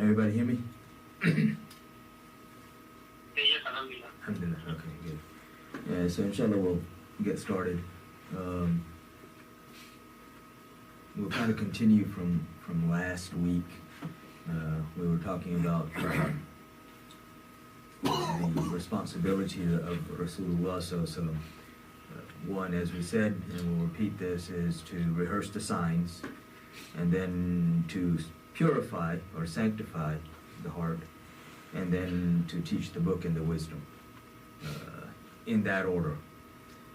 Everybody hear me? Yes, alhamdulillah. Alhamdulillah. Okay, good. Yeah, so inshallah we'll get started. We'll kind of continue from last week. We were talking about the responsibility of Rasulullah Sallallahu Alaihi Wasallam. One, as we said, and we'll repeat this, is to rehearse the signs, and then to purify or sanctify the heart, and then to teach the book and the wisdom, in that order.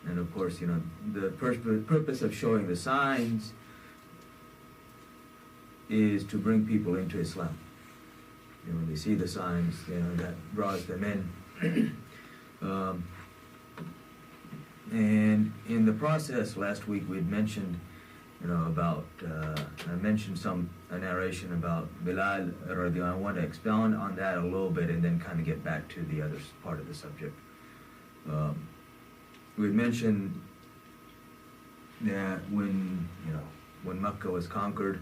And of course, the purpose of showing the signs is to bring people into Islam. When they see the signs, that draws them in. And in the process, last week we'd mentioned, about, I mentioned a narration about Bilal radiallahu anhu. I want to expound on that a little bit and then kind of get back to the other part of the subject. We'd mentioned that when Makkah was conquered,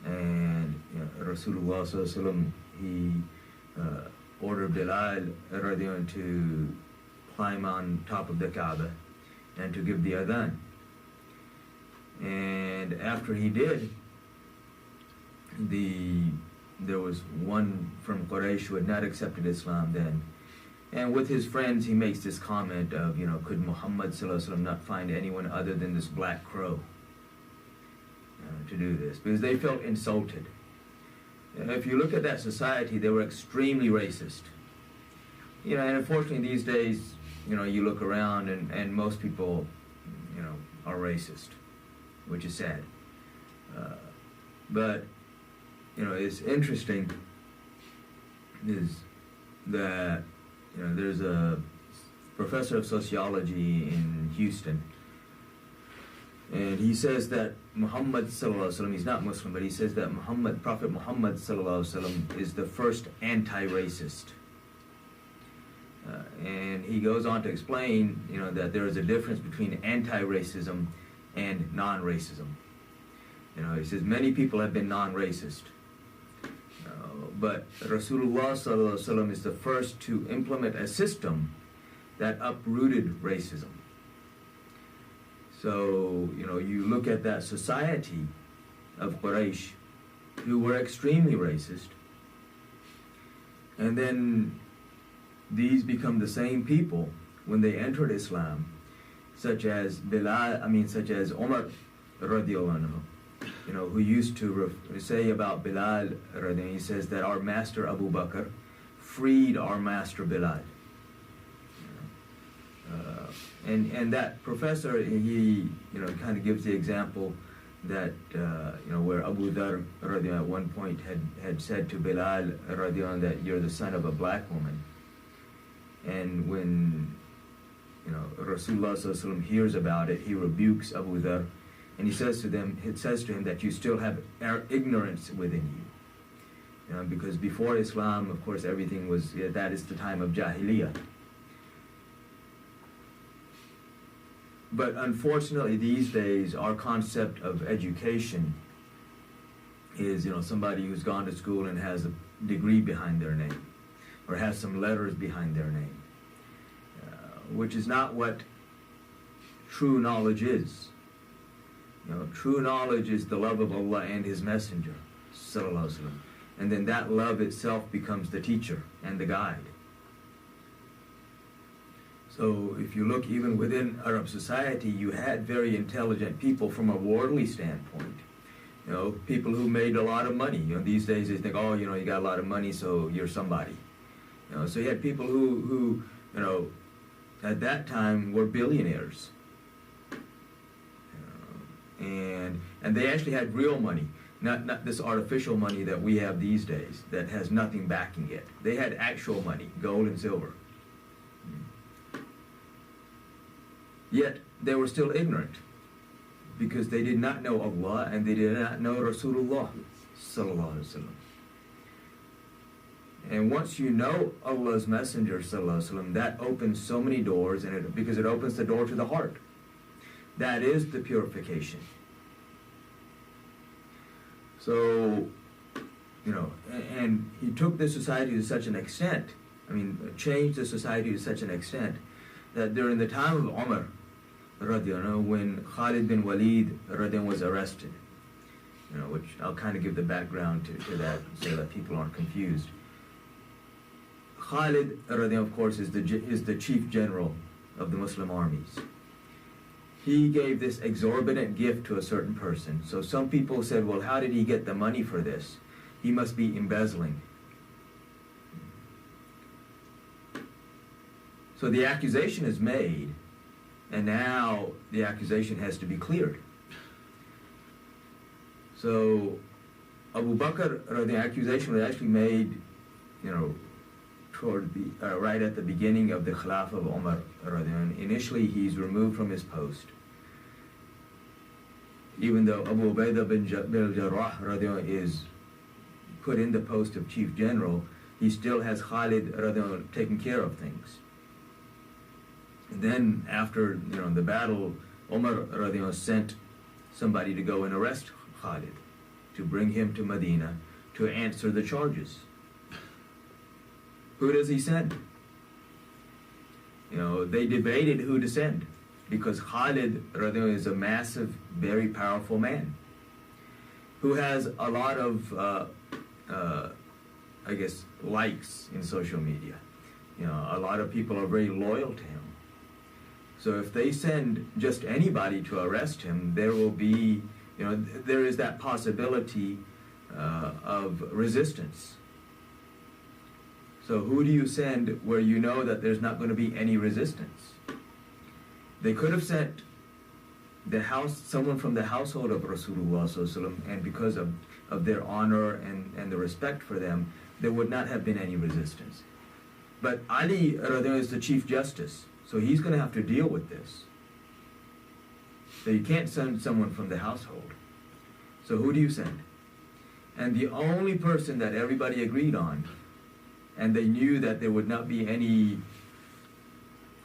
and Rasulullah Sallallahu Alaihi Wasallam, he ordered Bilal radiallahu anhu to climb on top of the Kaaba and to give the adhan. And after he did, there was one from Quraysh who had not accepted Islam then. And with his friends, he makes this comment of, could Muhammad Sallallahu Alaihi Wasallam not find anyone other than this black crow to do this? Because they felt insulted. And if you look at that society, they were extremely racist. And unfortunately these days, you look around and most people, are racist, which is sad. But, it's interesting is that, there's a professor of sociology in Houston, and he says that Muhammad Sallallahu Alaihi Wasallam, he's not Muslim, but he says that Prophet Muhammad Sallallahu Alaihi Wasallam is the first anti-racist. And he goes on to explain, that there is a difference between anti-racism and non-racism. He says many people have been non-racist, but Rasulullah Sallallahu Alaihi Wasallam is the first to implement a system that uprooted racism. So, you look at that society of Quraysh, who were extremely racist, and then these become the same people when they entered Islam, such as Umar radiallahu anhu, who used to say about Bilal radiallahu anhu, he says that our master Abu Bakr freed our master Bilal. And that professor, he kind of gives the example that where Abu Dhar radiallahu anhu at one point had said to Bilal radiallahu anhu that you're the son of a black woman. And when Rasulullah Sallallahu Alaihi Wasallam hears about it, he rebukes Abu Dhar, and it says to him that you still have ignorance within you. Because before Islam, of course, everything was, that is the time of Jahiliyyah. But unfortunately, these days, our concept of education is, somebody who's gone to school and has a degree behind their name, or has some letters behind their name, which is not what true knowledge is. True knowledge is the love of Allah and His Messenger, Sallallahu Alaihi Wasallam. And then that love itself becomes the teacher and the guide. So if you look even within Arab society, you had very intelligent people from a worldly standpoint. People who made a lot of money. These days they think, you got a lot of money, so you're somebody. So you had people who at that time were billionaires. And they actually had real money, not this artificial money that we have these days that has nothing backing it. They had actual money, gold and silver. Yet they were still ignorant because they did not know Allah and they did not know Rasulullah Sallallahu Alaihi Wasallam. And once you know Allah's Messenger Sallallahu Alaihi Wasallam, that opens so many doors, because it opens the door to the heart. That is the purification. So and he took the society to such an extent, changed the society to such an extent that during the time of Umar, when Khalid bin Walid was arrested, which I'll kind of give the background to that so that people aren't confused. Khalid, of course, is the chief general of the Muslim armies. He gave this exorbitant gift to a certain person. So some people said, well, how did he get the money for this? He must be embezzling. So the accusation is made, and now the accusation has to be cleared. So Abu Bakr, the accusation was actually made, toward the right at the beginning of the Khilafah of Umar. Initially, he's removed from his post. Even though Abu Ubaidah bin Jarrah is put in the post of chief general, he still has Khalid taking care of things. And then after the battle, Umar sent somebody to go and arrest Khalid, to bring him to Medina to answer the charges. Who does he send? They debated who to send, because Khalid is a massive, very powerful man who has a lot of, likes in social media. A lot of people are very loyal to him. So if they send just anybody to arrest him, there will be, there is that possibility of resistance. So who do you send where you know that there's not going to be any resistance? They could have sent someone from the household of Rasulullah, and because of their honor and the respect for them, there would not have been any resistance. But Ali is the Chief Justice, so he's going to have to deal with this. So you can't send someone from the household. So who do you send? And the only person that everybody agreed on, and they knew that there would not be any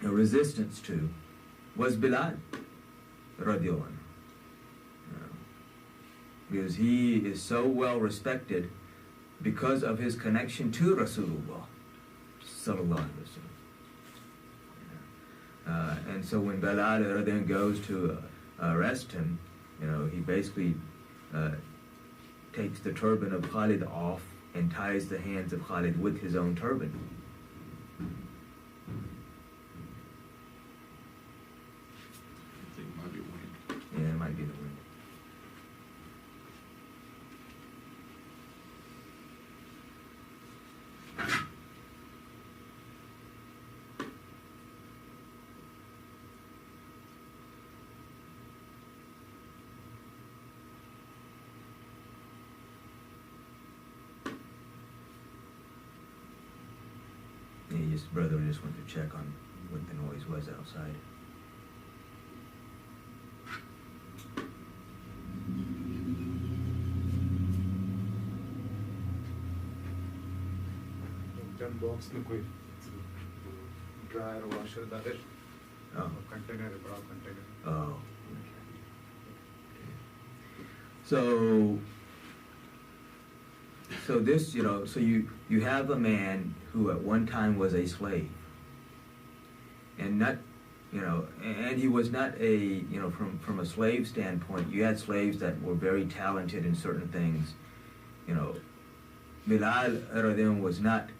resistance to, was Bilal, radiallahu anhu. Because he is so well respected because of his connection to Rasulullah sallallahu alaihi wasallam. And so when Bilal goes to arrest him, he basically takes the turban of Khalid off and ties the hands of Khalid with his own turban. I think it might be wind. Yeah, it might be the wind. Brother just went to check on what the noise was outside. Box में कोई dryer washer Dadar container बड़ा container. Oh. So this, so you have a man who at one time was a slave, and not, and he was not a, from a slave standpoint, you had slaves that were very talented in certain things. Bilal was not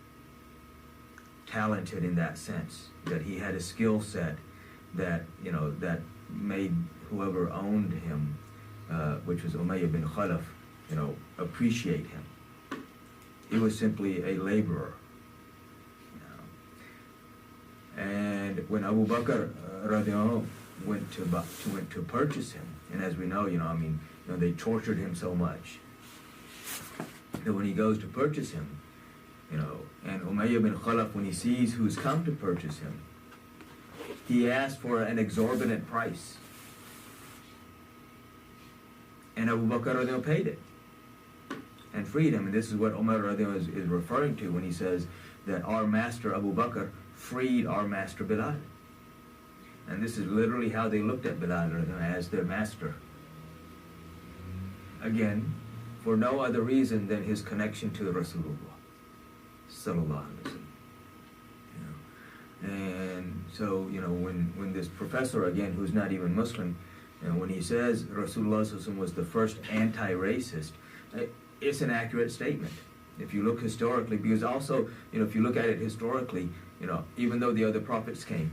talented in that sense, that he had a skill set that, that made whoever owned him, which was Umayyah bin Khalaf, appreciate him. He was simply a laborer. And when Abu Bakr went to purchase him, and as we know, they tortured him so much that when he goes to purchase him, and Umayyah bin Khalaf, when he sees who's come to purchase him, he asked for an exorbitant price. And Abu Bakr paid it and freed him. And this is what Umar is referring to when he says that our master Abu Bakr freed our master Bilal. And this is literally how they looked at Bilal as their master. Again, for no other reason than his connection to Rasulullah sallallahu alaihi wasallam. And so, when this professor, again, who's not even Muslim, when he says Rasulullah sallallahu alaihi wasallam was the first anti-racist, it's an accurate statement. If you look historically, because also, if you look at it historically, even though the other prophets came,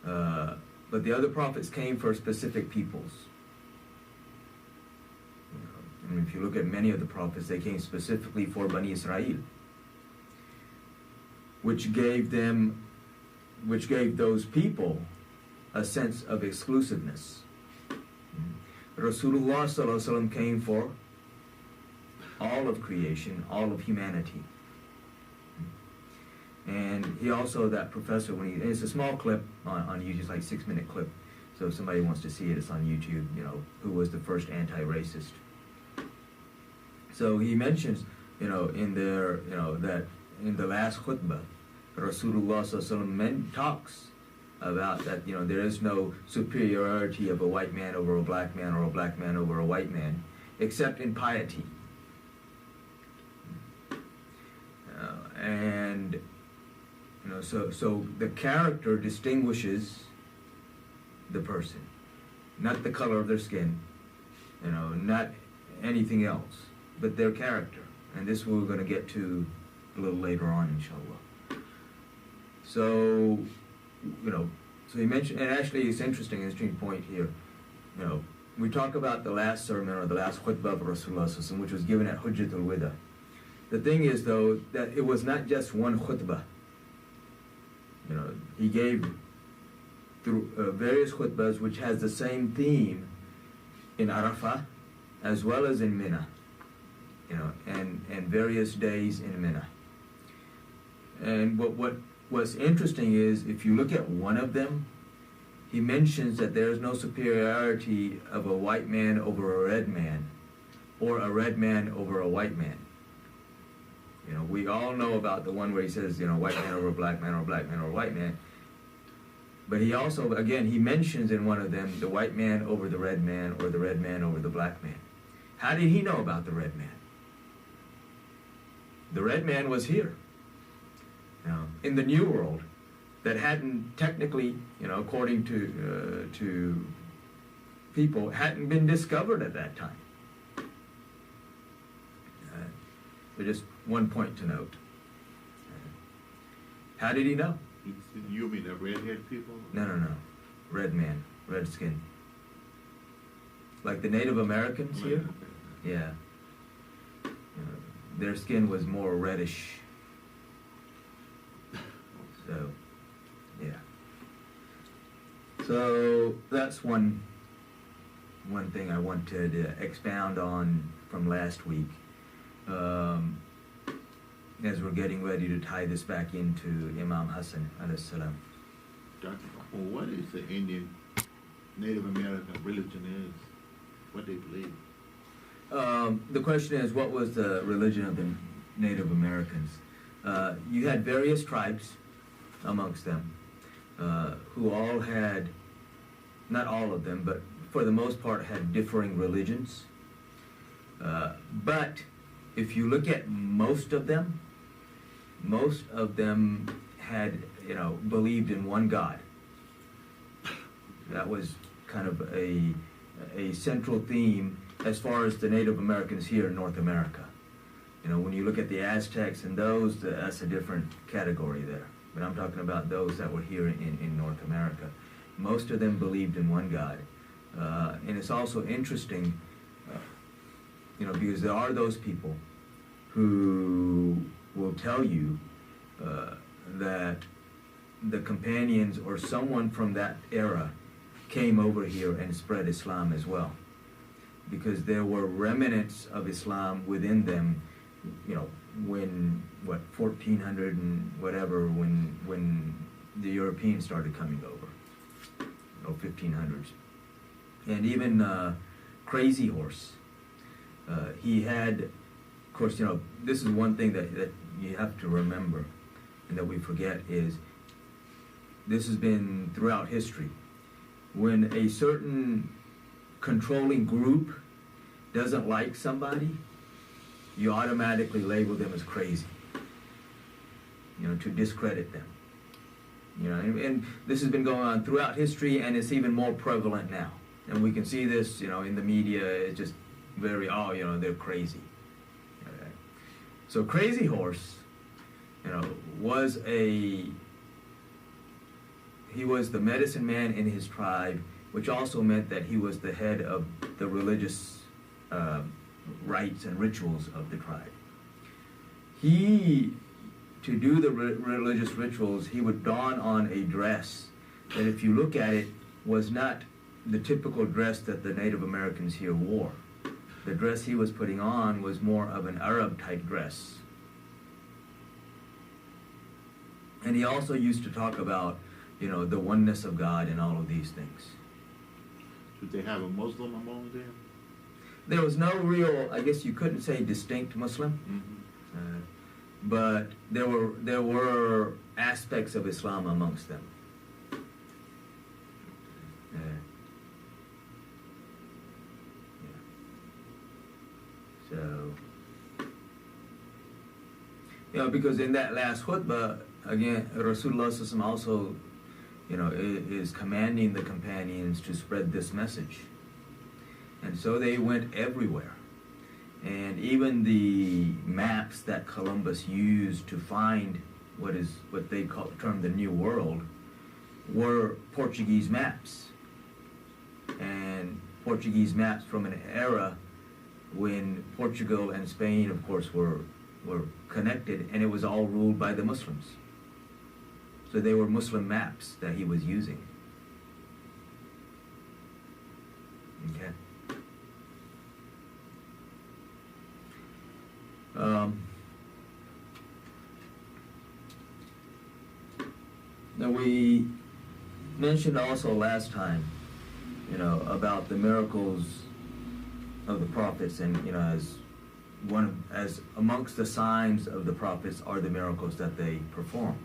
but the other prophets came for specific peoples. And if you look at many of the prophets, they came specifically for Bani Israel, which gave those people a sense of exclusiveness. Rasulullah sallallahu alaihi wasallam came for all of creation, all of humanity. And he also, that professor, it's a small clip on YouTube, it's like a 6-minute clip. So if somebody wants to see it, it's on YouTube, who was the first anti-racist. So he mentions, in there, that in the last khutbah, Rasulullah sallallahu alaihi wasallam talks about that, there is no superiority of a white man over a black man or a black man over a white man, except in piety. And so the character distinguishes the person, not the color of their skin, not anything else, but their character. And this we're going to get to a little later on, inshallah. So, so he mentioned, and actually it's interesting, interesting point here. We talk about the last sermon or the last khutbah of Rasulullah, which was given at Hujjatul Wida. The thing is, though, that it was not just one khutbah. He gave through various khutbahs which has the same theme in Arafah as well as in Mina, and various days in Mina. And what's interesting is, if you look at one of them, he mentions that there is no superiority of a white man over a red man, or a red man over a white man. We all know about the one where he says, white man over a black man, or black man over a white man. But he also, again, he mentions in one of them the white man over the red man, or the red man over the black man. How did he know about the red man? The red man was here, in the New World, that hadn't technically, according to people, hadn't been discovered at that time. So just one point to note. How did he know? You mean the redhead people? No. Red man, red skin. Like the Native Americans here? Yeah. Their skin was more reddish. So, yeah. So that's one thing I wanted to expound on from last week. As we're getting ready to tie this back into Imam Hassan alayhi salam. Dr. What is the Indian Native American religion is? What they believe? The question is, what was the religion of the Native Americans? You had various tribes amongst them who all had, not all of them, but for the most part had differing religions. But if you look at most of them had, believed in one God. That was kind of a central theme as far as the Native Americans here in North America. When you look at the Aztecs and those, that's a different category there. But I'm talking about those that were here in North America. Most of them believed in one God. And it's also interesting, because there are those people who will tell you that the companions or someone from that era came over here and spread Islam as well, because there were remnants of Islam within them, when 1400 and whatever, when the Europeans started coming over, 1500s. And even Crazy Horse, he had, of course, this is one thing that you have to remember and that we forget is, this has been throughout history. When a certain controlling group doesn't like somebody, you automatically label them as crazy, to discredit them. And this has been going on throughout history, and it's even more prevalent now. And we can see this, in the media. It's just very, they're crazy. Okay. So Crazy Horse, he was the medicine man in his tribe, which also meant that he was the head of the religious rites and rituals of the tribe. To do the religious rituals, he would don on a dress that, if you look at it, was not the typical dress that the Native Americans here wore. The dress he was putting on was more of an Arab-type dress. And he also used to talk about, the oneness of God and all of these things. Did they have a Muslim among them? There was no real, I guess you couldn't say distinct Muslim. Mm-hmm. But there were aspects of Islam amongst them. So, because in that last khutbah, again, Rasulullah SAW also, is commanding the companions to spread this message. And so they went everywhere. And even the maps that Columbus used to find what they term the New World were Portuguese maps. And Portuguese maps from an era when Portugal and Spain, of course, were connected, and it was all ruled by the Muslims. So they were Muslim maps that he was using. Okay. Now we mentioned also last time, about the miracles of the prophets, and as amongst the signs of the prophets are the miracles that they perform,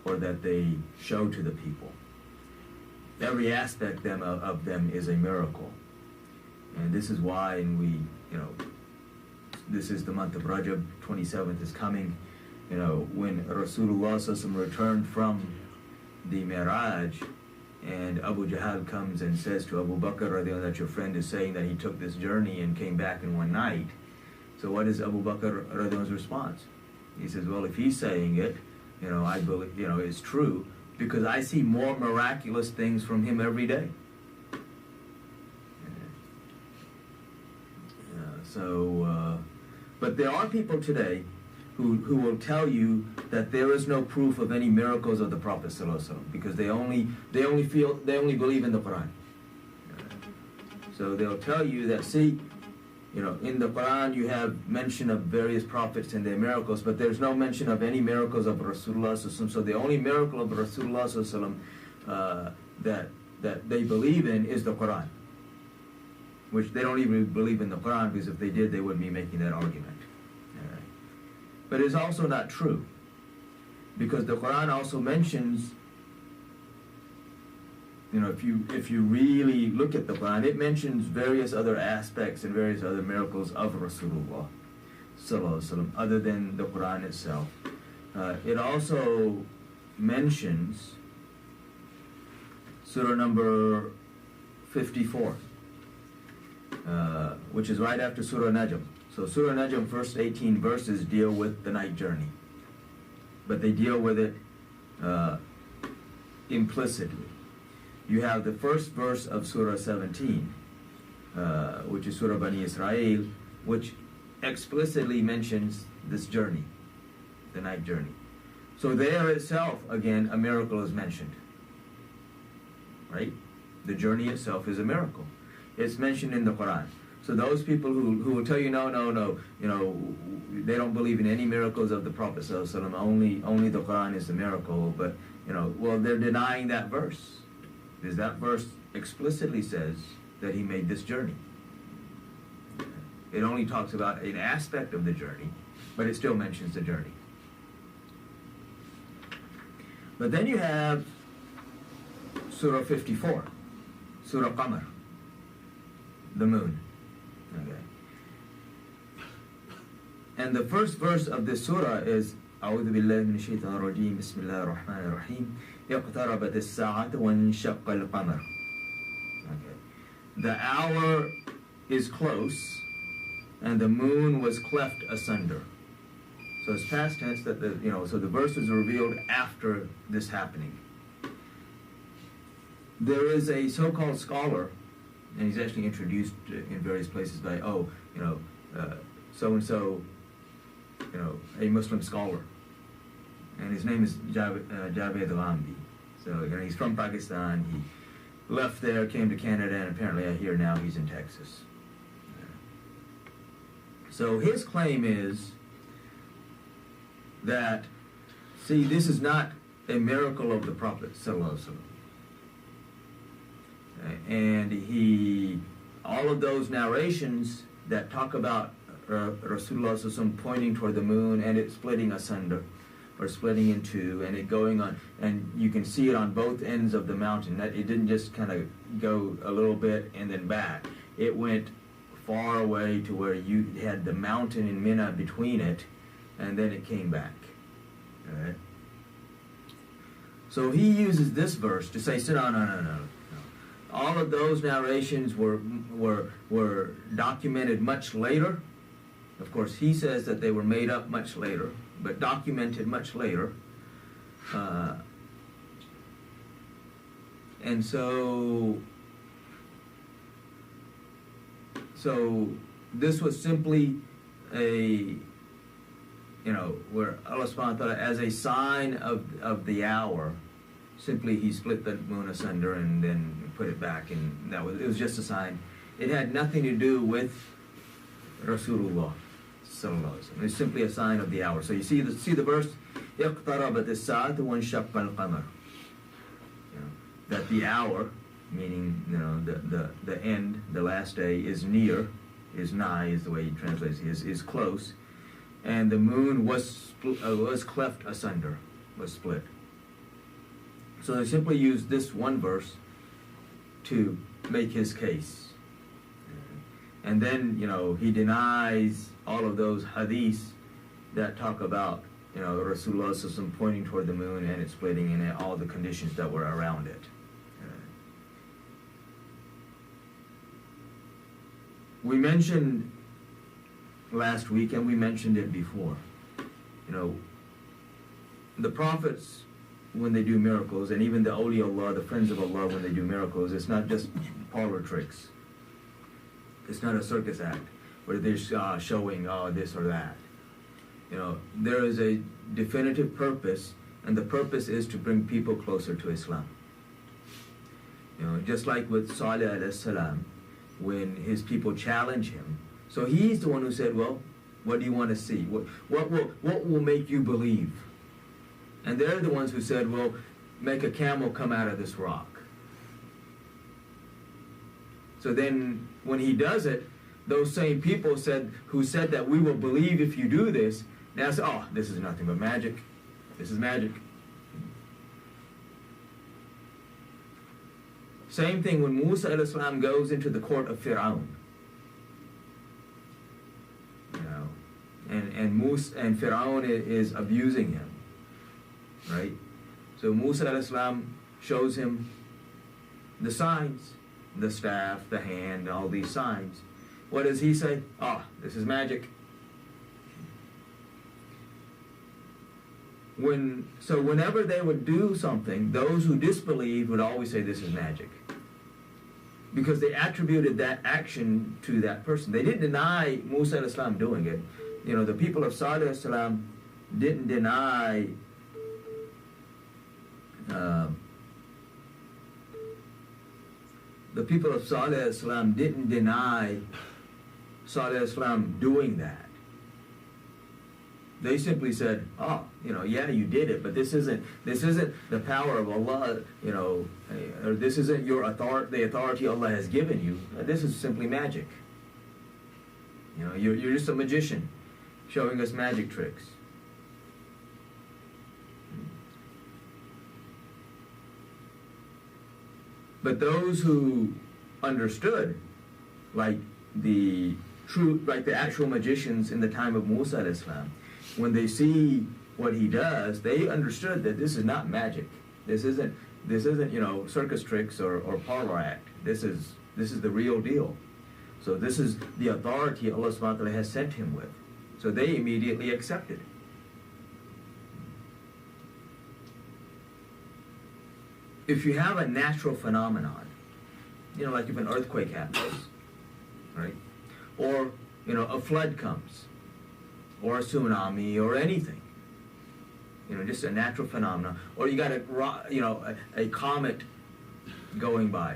or that they show to the people. Every aspect of them is a miracle, and this is why, this is the month of Rajab, 27th is coming. When Rasulullah SAW returned from the Miraj, and Abu Jahl comes and says to Abu Bakr radiallahu, that your friend is saying that he took this journey and came back in one night. So what is Abu Bakr radiallahu response? He says, well, if he's saying it, I believe, it's true, because I see more miraculous things from him every day. But there are people today who will tell you that there is no proof of any miracles of the Prophet ﷺ, because they only believe in the Quran. So they'll tell you that, see, in the Quran you have mention of various prophets and their miracles, but there's no mention of any miracles of Rasulullah ﷺ. So the only miracle of Rasulullah ﷺ that they believe in is the Quran, which they don't even believe in the Quran, because if they did, they wouldn't be making that argument. But it's also not true, because the Quran also mentions, if you really look at the Quran, it mentions various other aspects and various other miracles of Rasulullah Sallallahu Alaihi Wasallam, other than the Quran itself. It also mentions Surah number 54, which is right after Surah Najm. So Surah Najm, first 18 verses deal with the night journey, but they deal with it implicitly. You have the first verse of Surah 17, which is Surah Bani Israel, which explicitly mentions this journey, the night journey. So there itself, again, a miracle is mentioned, right? The journey itself is a miracle. It's mentioned in the Quran. So those people who will tell you, no, they don't believe in any miracles of the Prophet ﷺ, only the Quran is the miracle, but, well, they're denying that verse, because that verse explicitly says that he made this journey. It only talks about an aspect of the journey, but it still mentions the journey. But then you have Surah 54, Surah Qamar. the moon. Okay. And the first verse of this surah is أعوذ بالله من الشيطان الرجيم بسم الله الرحمن الرحيم اقتربت الساعة وانشق القمر. Okay. The hour is close and the moon was cleft asunder. So it's past tense that so the verse was revealed after this happening. There is a so-called scholar, and he's actually introduced in various places by so-and-so, a Muslim scholar, and his name is Javed Ghamdi. So he's from Pakistan. He left there, came to Canada, and apparently I hear now he's in Texas. So his claim is that, see, this is not a miracle of the Prophet sallallahu alaihi wasallam. And all of those narrations that talk about Rasulullah sallallahu alaihi wasallam pointing toward the moon and it splitting asunder, or splitting in two, and it going on, and you can see it on both ends of the mountain. That it didn't just kind of go a little bit and then back. It went far away to where you had the mountain in Mina between it, and then it came back. All right? So he uses this verse to say, no. All of those narrations were documented much later. Of course, he says that they were made up much later, but documented much later. And so this was simply where Allah subhanahu wa ta'ala, as a sign of the hour, simply he split the moon asunder and then put it back, and it was just a sign. It had nothing to do with Rasulullah sallallahu alaihi wasallam. It's simply a sign of the hour. So you see the verse, اقتربت الساعة وانشق القمر. That the hour, meaning the end, the last day, is near, is nigh, is the way he translates it, is close, and the moon was cleft asunder, was split. So they simply use this one verse to make his case. And then, he denies all of those hadiths that talk about, Rasulullah sallallahu alaihi wasallam pointing toward the moon and it splitting, and all the conditions that were around it. We mentioned last week, and we mentioned it before, the prophets, when they do miracles, and even the awliya-ullah, the friends of Allah, when they do miracles, it's not just parlor tricks. It's not a circus act where they're showing this or that. There is a definitive purpose, and the purpose is to bring people closer to Islam. Just like with Salih alayhi salam, when his people challenge him. So he's the one who said, well, what do you want to see? What will make you believe? And they're the ones who said, well, make a camel come out of this rock. So then when he does it, those same people who said that we will believe if you do this, now say, oh, this is nothing but magic. This is magic. Same thing when Musa alayhi salam goes into the court of Fir'aun. And Fir'aun is abusing him. Right? So Musa alayhi salam shows him the signs, the staff, the hand, all these signs. What does he say? This is magic. Whenever they would do something, those who disbelieved would always say this is magic. Because they attributed that action to that person. They didn't deny Musa alayhi salam doing it. The people of Salih alayhi salam didn't deny Salih alayhi salam doing that. They simply said, yeah, you did it, but this isn't the power of Allah, or this isn't the authority Allah has given you. This is simply magic. You're just a magician showing us magic tricks. But those who understood like the actual magicians in the time of Musa alayhi salam, when they see what he does, they understood that this is not magic. This isn't circus tricks or parlor act. This is the real deal. So this is the authority Allah subhanahu wa ta'ala has sent him with. So they immediately accepted. If you have a natural phenomenon, like if an earthquake happens, right? Or, a flood comes, or a tsunami, or anything. Just a natural phenomenon. Or you got a comet going by.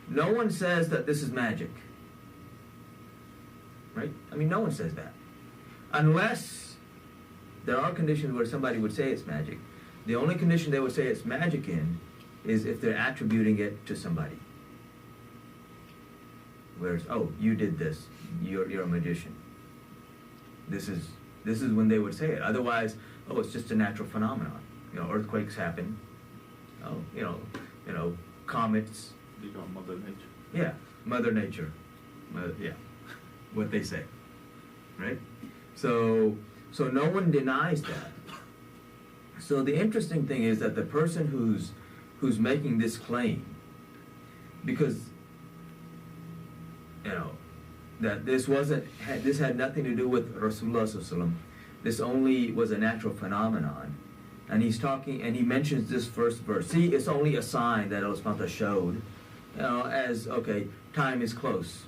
No one says that this is magic. Right? No one says that. Unless there are conditions where somebody would say it's magic. The only condition they would say it's magic in is if they're attributing it to somebody. Whereas, you did this. You're a magician. This is when they would say it. Otherwise, it's just a natural phenomenon. Earthquakes happen. Comets. They call Mother Nature. Yeah, Mother Nature. Yeah, what they say, right? So no one denies that. So the interesting thing is that the person who's making this claim, because that this had nothing to do with Rasulullah sallallahu alaihi wasallam. This only was a natural phenomenon. And he's talking, and he mentions this first verse. See, it's only a sign that Allah subhanahu wa ta'ala showed, as, okay, time is close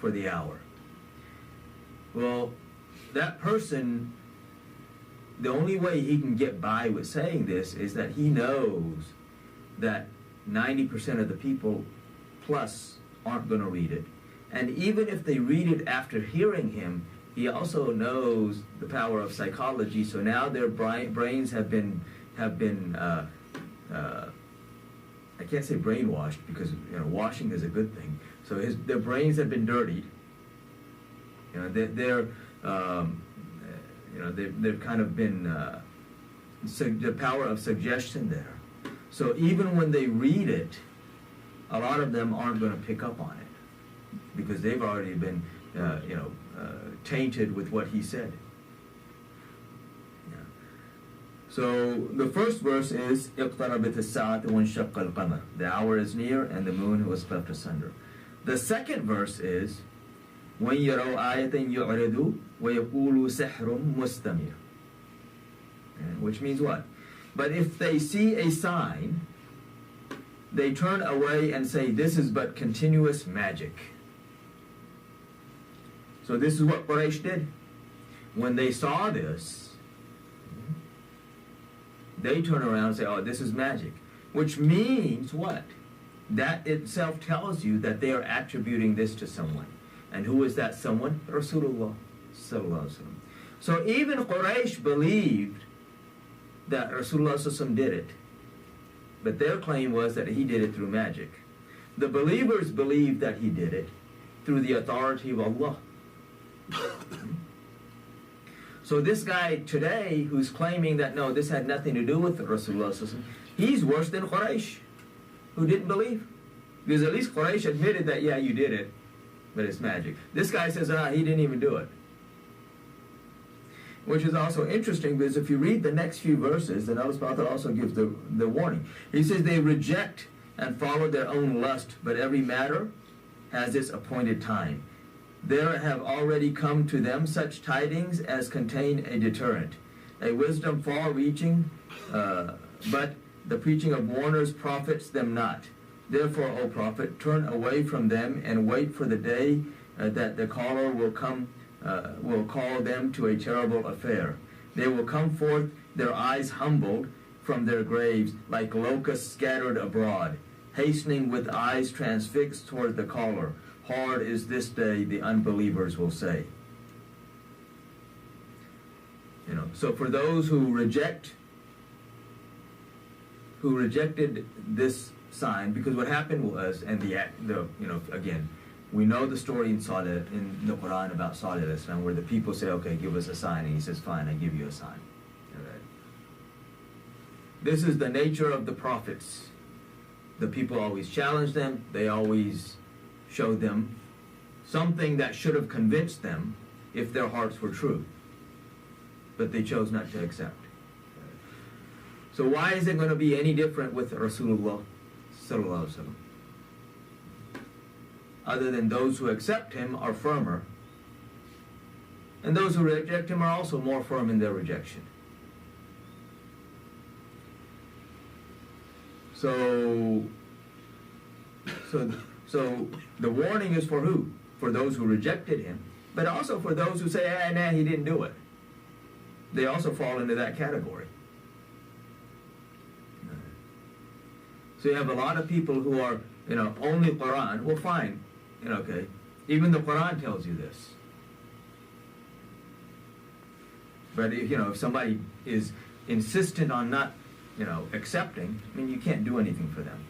for the hour. Well, that person, the only way he can get by with saying this is that he knows that 90% of the people plus aren't going to read it. And even if they read it after hearing him, he also knows the power of psychology. So now their brains have been I can't say brainwashed, because washing is a good thing. So their brains have been dirtied. They've kind of been the power of suggestion there. So even when they read it, a lot of them aren't going to pick up on it, because they've already been tainted with what he said. Yeah. So the first verse is اقتربت الساعة وانشق القمر. The hour is near and the moon was cleft asunder. The second verse is وَإِنْ يَرَوْا آيَةً يُعْرِضُوا وَيَقُولُوا سِحْرٌ مُسْتَمِرٌ. Which means what? But if they see a sign, they turn away and say, this is but continuous magic. So this is what Quraysh did. When they saw this, they turn around and say, this is magic. Which means what? That itself tells you that they are attributing this to someone. And who is that someone? Rasulullah sallallahu alaihi wasallam. So even Quraysh believed that Rasulullah sallallahu alaihi wasallam did it. But their claim was that he did it through magic. The believers believed that he did it through the authority of Allah. So this guy today who's claiming that no, this had nothing to do with Rasulullah, he's worse than Quraysh, who didn't believe. Because at least Quraysh admitted that, yeah, you did it, but it's magic. This guy says, he didn't even do it. Which is also interesting, because if you read the next few verses, then Allah subhanahu wa ta'ala also gives the warning. He says they reject and follow their own lust, but every matter has its appointed time. There have already come to them such tidings as contain a deterrent, a wisdom far-reaching, but the preaching of warners profits them not. Therefore, O Prophet, turn away from them and wait for the day that the caller will call them to a terrible affair. They will come forth, their eyes humbled from their graves, like locusts scattered abroad, hastening with eyes transfixed toward the caller. Hard is this day, the unbelievers will say. So for those who rejected this sign, because what happened was, and again, we know the story in the Quran about Salih alayhi salam, where the people say, okay, give us a sign, and he says, fine, I give you a sign. Okay. This is the nature of the prophets. The people always challenge them, they always showed them something that should have convinced them if their hearts were true. But they chose not to accept. So why is it going to be any different with Rasulullah sallallahu alaihi wasallam? Other than those who accept him are firmer, and those who reject him are also more firm in their rejection. So the warning is for who? For those who rejected him, but also for those who say, nah, he didn't do it. They also fall into that category. So you have a lot of people who are, only Quran. Well, fine, okay. Even the Quran tells you this. But if somebody is insistent on not, accepting, you can't do anything for them.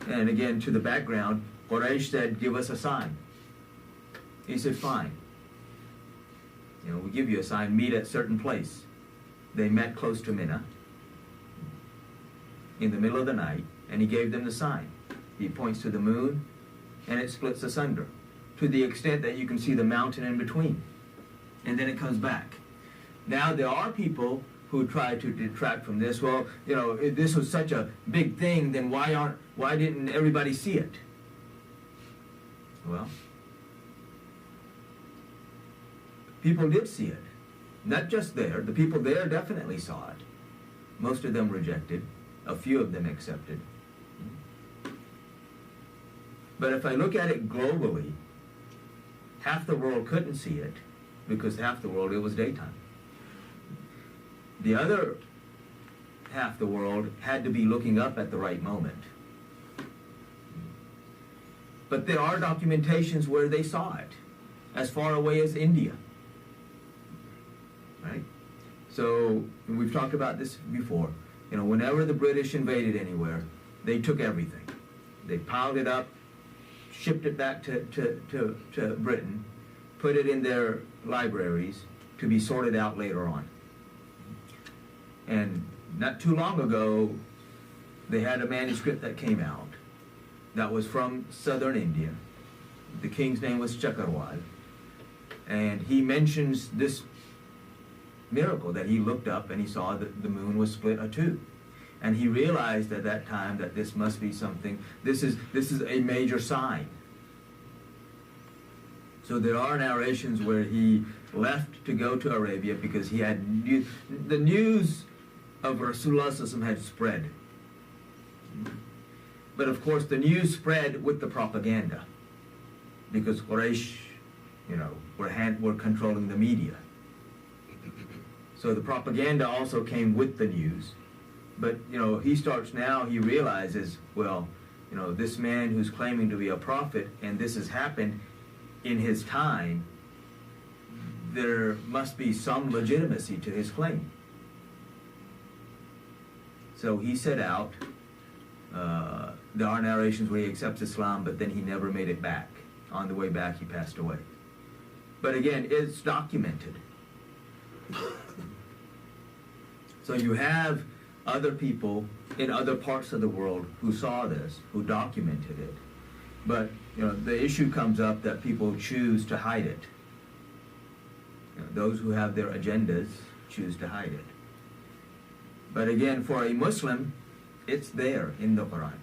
And again, to the background, Quraysh said, give us a sign. He said, fine. We give you a sign, meet at certain place. They met close to Mina in the middle of the night, and he gave them the sign. He points to the moon, and it splits asunder to the extent that you can see the mountain in between. And then it comes back. Now, there are people who try to detract from this. Well, if this was such a big thing, then why didn't everybody see it? Well, people did see it. Not just there. The people there definitely saw it. Most of them rejected. A few of them accepted. But if I look at it globally, half the world couldn't see it because half the world, it was daytime. The other half the world had to be looking up at the right moment. But there are documentations where they saw it, as far away as India. Right? So, we've talked about this before. Whenever the British invaded anywhere, they took everything. They piled it up, shipped it back to Britain, put it in their libraries to be sorted out later on. And not too long ago, they had a manuscript that came out that was from southern India. The king's name was Chakarwal. And he mentions this miracle that he looked up and he saw that the moon was split ado. And he realized at that time that this must be something, this is a major sign. So there are narrations where he left to go to Arabia because he had the news of Rasulullah had spread. But of course the news spread with the propaganda because Quraysh, were controlling the media. So the propaganda also came with the news. But, he realizes, well, this man who's claiming to be a prophet and this has happened in his time, there must be some legitimacy to his claim. So he set out. There are narrations where he accepts Islam, but then he never made it back. On the way back, he passed away. But again, it's documented. So you have other people in other parts of the world who saw this, who documented it. But, the issue comes up that people choose to hide it. Those who have their agendas choose to hide it. But again, for a Muslim, it's there in the Quran.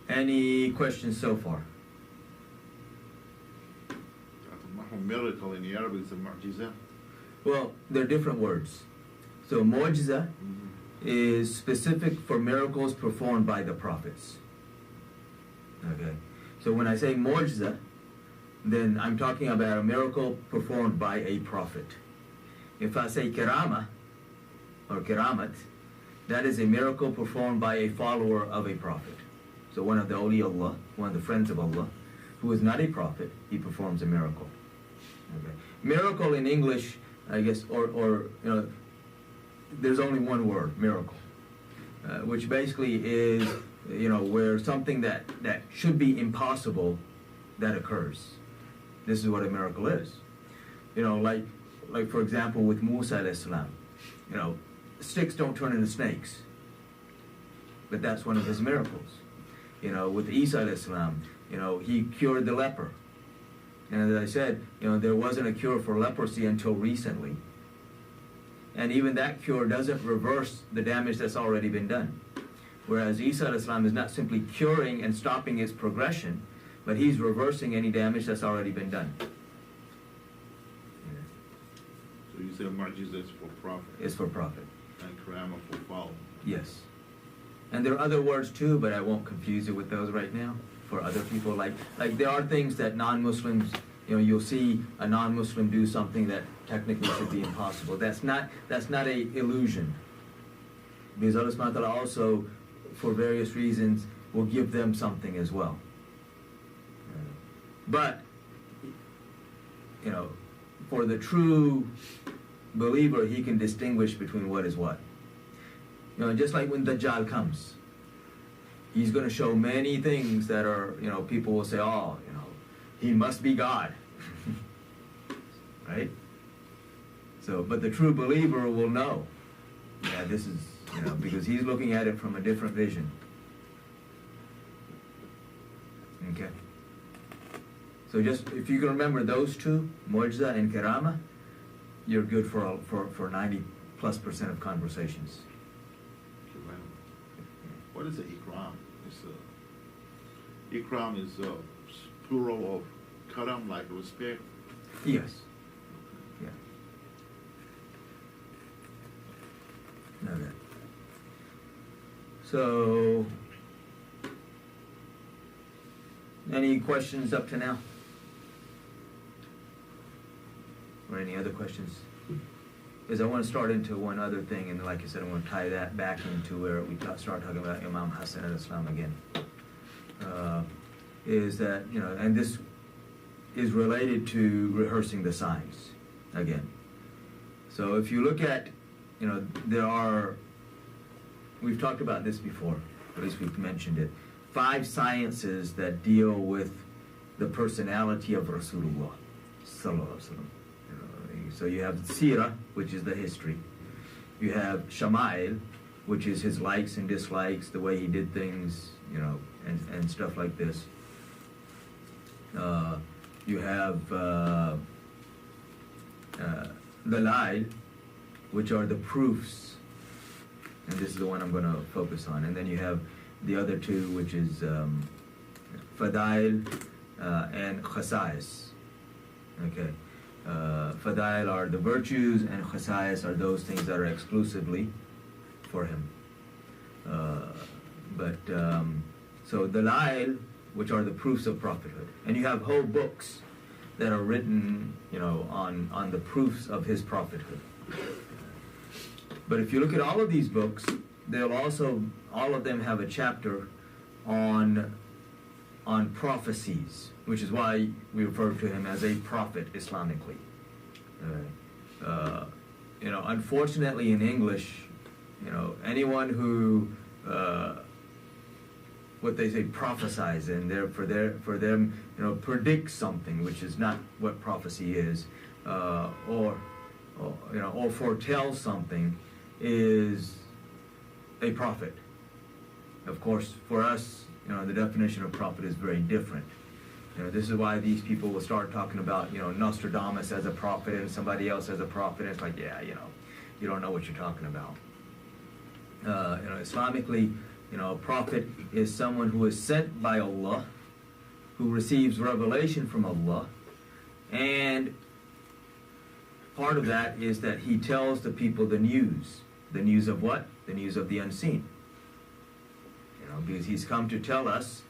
Any questions so far? Miracle in the Arabic is a mu'jiza. Well, they're different words. So mu'jiza is specific for miracles performed by the prophets. Okay. So when I say mu'jiza, then I'm talking about a miracle performed by a prophet. If I say kirama or kiramat, that is a miracle performed by a follower of a prophet. So one of the awliya, one of the friends of Allah, who is not a prophet, he performs a miracle. Okay. Miracle in English, I guess, or there's only one word, miracle, which basically is, where something that should be impossible, that occurs. This is what a miracle is. Like like for example, with Musa alayhi salam, you know, sticks don't turn into snakes, but that's one of his miracles. You know, with Isa alayhi salam, you know, he cured the leper. And as I said, you know, there wasn't a cure for leprosy until recently. And even that cure doesn't reverse the damage that's already been done. Whereas Isa alayhi salam is not simply curing and stopping its progression, but he's reversing any damage that's already been done. So you said mu'jiza is for profit. It's for profit. And karama for follow. Yes. And there are other words too, but I won't confuse you with those right now for other people. Like there are things that non-Muslims, you know, you'll see a non-Muslim do something that technically should be impossible. That's not a illusion. Because Allah subhanahu wa ta'ala also, for various reasons, will give them something as well. But, you know, for the true believer, he can distinguish between what is what. You know, just like when Dajjal comes, he's going to show many things that are, you know, people will say, oh, you know, he must be God. Right? So, but the true believer will know, yeah, this is, you know, because he's looking at it from a different vision. Okay? So just, if you can remember those two, Mu'jiza and Karama, you're good for 90+% of conversations. What is the ikram? Ikram is plural of karam, like respect. Yes. Yeah. Okay. So, any questions up to now? Or any other questions? Because I want to start into one other thing, and like I said, I want to tie that back into where we start talking about Imam Hassan al-Islam again. Is that, you know, and this is related to rehearsing the signs again. So if you look at, you know, we've talked about this before, at least we've mentioned it, 5 sciences that deal with the personality of Rasulullah sallallahu alaihi wasallam. So you have Sirah, which is the history. You have Shama'il, which is his likes and dislikes, the way he did things, you know, and stuff like this. You have Dalail, which are the proofs, and this is the one I'm going to focus on. And then you have the other two, which is Fadail and Khasa'is. Okay. Fadail are the virtues, and Khasa'is are those things that are exclusively for him. So Dalail, which are the proofs of prophethood. And you have whole books that are written, you know, on the proofs of his prophethood. But if you look at all of these books, they'll also, all of them have a chapter on prophecies, which is why we refer to him as a prophet Islamically. You know, unfortunately in English, you know, anyone who what they say prophesies, and for them, you know, predicts something, which is not what prophecy is, or you know, or foretells something, is a prophet. Of course, for us, you know, the definition of prophet is very different. You know, this is why these people will start talking about, you know, Nostradamus as a prophet and somebody else as a prophet. It's like, yeah, you know, you don't know what you're talking about. You know, Islamically, you know, a prophet is someone who is sent by Allah, who receives revelation from Allah, and part of that is that he tells the people the news. The news of what? The news of the unseen. You know, because he's come to tell us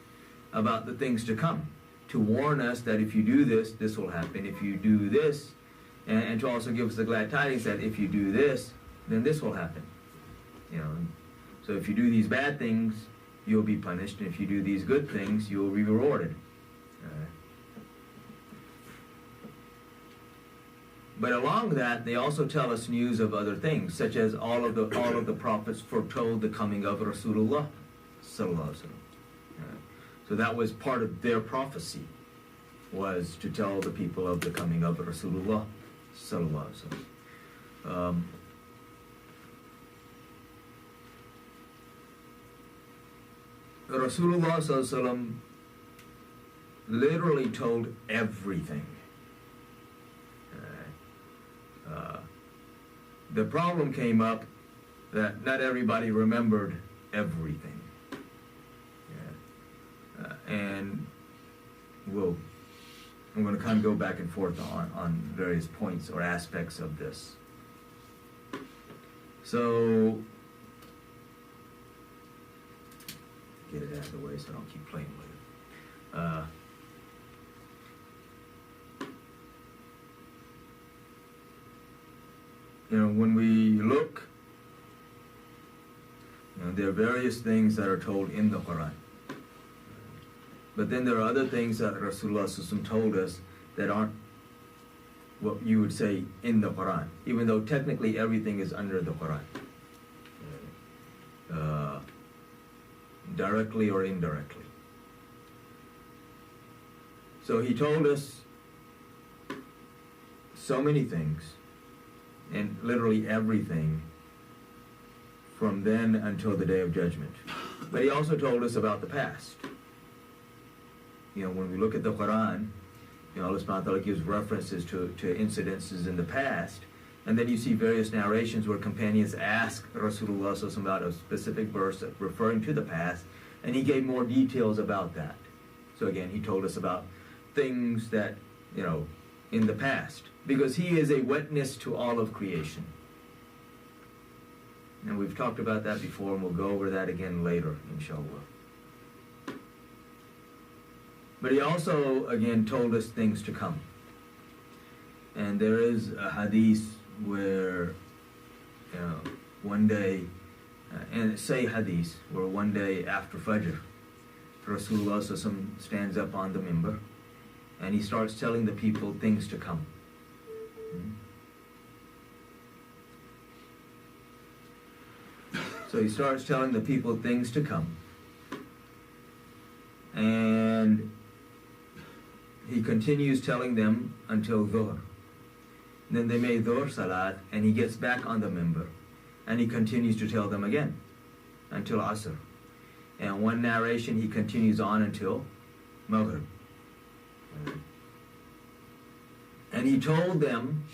about the things to come, to warn us that if you do this, this will happen. If you do this, and to also give us the glad tidings that if you do this, then this will happen. You know, so if you do these bad things, you'll be punished, and if you do these good things, you'll be rewarded. But along that, they also tell us news of other things, such as all of the prophets foretold the coming of Rasulullah sallallahu alaihi wasallam. So that was part of their prophecy, was to tell the people of the coming of Rasulullah Sallallahu Alaihi Wasallam. Rasulullah Sallallahu Alaihi Wasallam literally told everything. The problem came up that not everybody remembered everything. And I'm going to kind of go back and forth on various points or aspects of this. So, get it out of the way so I don't keep playing with it. When we look, there are various things that are told in the Quran. But then there are other things that Rasulullah Sallallahu Alaihi Wasallam told us that aren't what you would say in the Quran, even though technically everything is under the Quran, directly or indirectly. So he told us so many things, and literally everything from then until the Day of Judgment. But he also told us about the past. When we look at the Quran, Allah subhanahu wa ta'ala gives references to incidences in the past, and then you see various narrations where companions ask Rasulullah Sallallahu Alaihi Wasallam about a specific verse referring to the past, and he gave more details about that. So again, he told us about things that, in the past, because he is a witness to all of creation. And we've talked about that before, and we'll go over that again later, inshallah. But he also, again, told us things to come. And there is a hadith where, one day, and say hadith, where one day after Fajr, Rasulullah Sallallahu Alaihi Wasallam stands up on the minbar, and he starts telling the people things to come. So he starts telling the people things to come. And he continues telling them until Dhuhr. Then they made Dhuhr Salat, and he gets back on the minbar, and he continues to tell them again until Asr. And one narration, he continues on until Maghrib. And he told them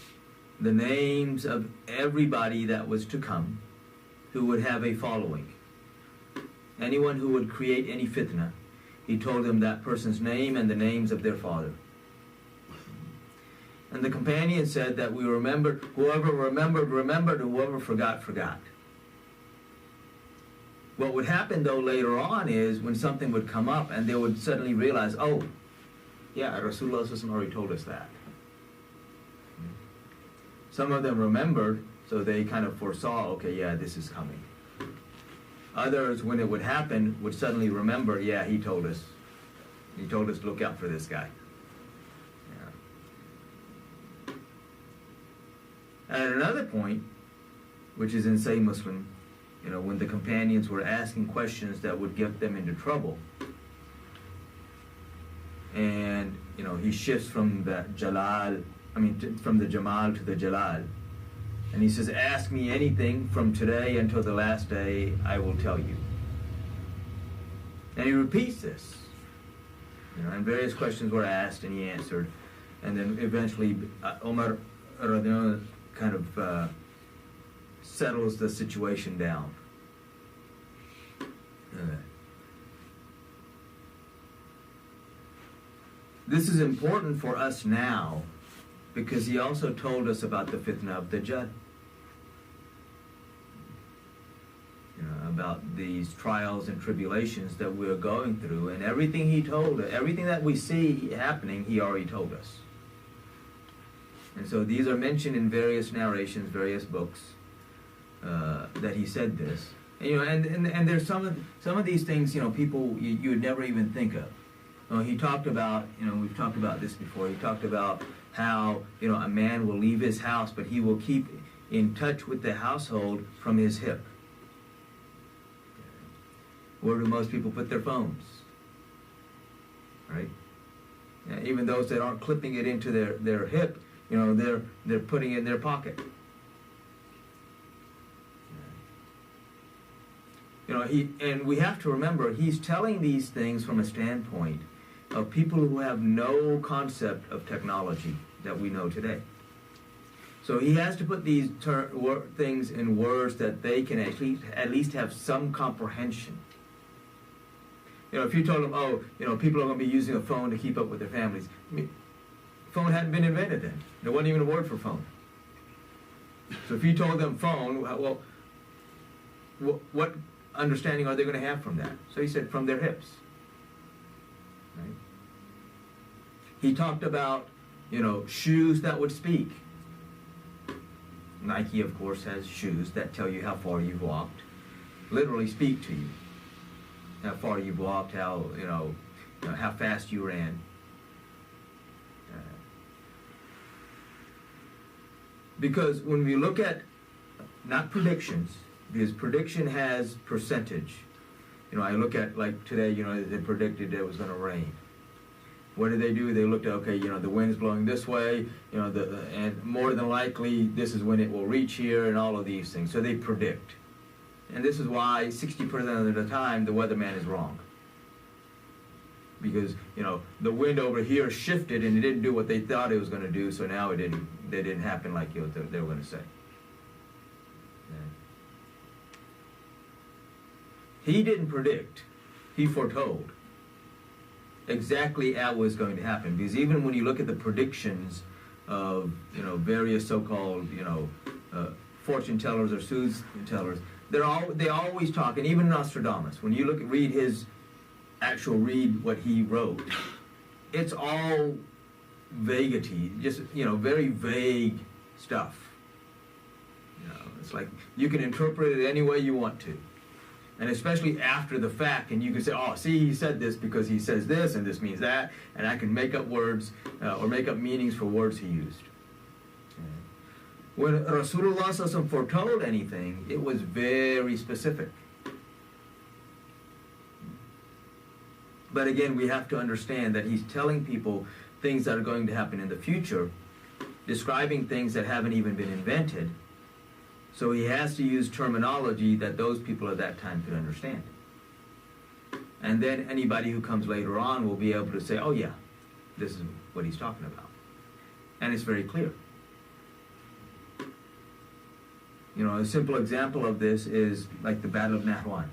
the names of everybody that was to come who would have a following. Anyone who would create any fitna, he told them that person's name and the names of their father. And the companion said that we remembered, whoever remembered, remembered, and whoever forgot, forgot. What would happen though later on is when something would come up and they would suddenly realize, oh, yeah, Rasulullah Sallallahu Alaihi Wasallam already told us that. Some of them remembered, so they kind of foresaw, okay, yeah, this is coming. Others, when it would happen, would suddenly remember, yeah, he told us. He told us to look out for this guy. Yeah. At another point, which is in Sahih Muslim, when the companions were asking questions that would get them into trouble, and, he shifts from the from the Jamal to the Jalal. And he says, ask me anything from today until the last day, I will tell you. And he repeats this. And various questions were asked, and he answered. And then eventually, Umar kind of settles the situation down. This is important for us now, because he also told us about the fitna of Dajjal. About these trials and tribulations that we're going through, and everything he told us, everything that we see happening, he already told us. And so these are mentioned in various narrations, various books, that he said this. And there's some of these things, people you would never even think of. He talked about, we've talked about this before. He talked about how, a man will leave his house, but he will keep in touch with the household from his hip. Where do most people put their phones? Right? Even those that aren't clipping it into their hip, you know, they're putting in their pocket. You know, and we have to remember, he's telling these things from a standpoint of people who have no concept of technology that we know today. So he has to put these things in words that they can at least have some comprehension. You know, if you told them, oh, you know, people are going to be using a phone to keep up with their families. I mean, phone hadn't been invented then. There wasn't even a word for phone. So if you told them phone, well, what understanding are they going to have from that? So he said, from their hips. Right? He talked about, you know, shoes that would speak. Nike, of course, has shoes that tell you how far you've walked, literally speak to you. How far you've walked, how, you know, how fast you ran. Because when we look at, not predictions, because prediction has percentage. You know, I look at, like today, you know, they predicted it was going to rain. What did they do? They looked at, okay, you know, the wind's blowing this way, you know, and more than likely, this is when it will reach here, and all of these things. So they predict. And this is why 60% of the time, the weatherman is wrong. Because, you know, the wind over here shifted, and it didn't do what they thought it was going to do, so now they didn't happen like they were going to say. He didn't predict. He foretold exactly how was going to happen. Because even when you look at the predictions of, you know, various so-called, you know, fortune tellers or soothsayers, they always talk, and even Nostradamus, when you read what he wrote, it's all vaguity, just, you know, very vague stuff. You know, it's like you can interpret it any way you want to. And especially after the fact, and you can say, oh, see, he said this because he says this, and this means that, and I can make up words or make up meanings for words he used. When Rasulullah foretold anything, it was very specific. But again, we have to understand that he's telling people things that are going to happen in the future, describing things that haven't even been invented. So he has to use terminology that those people at that time could understand. And then anybody who comes later on will be able to say, oh yeah, this is what he's talking about. And it's very clear. You know, a simple example of this is like the Battle of Nahwan,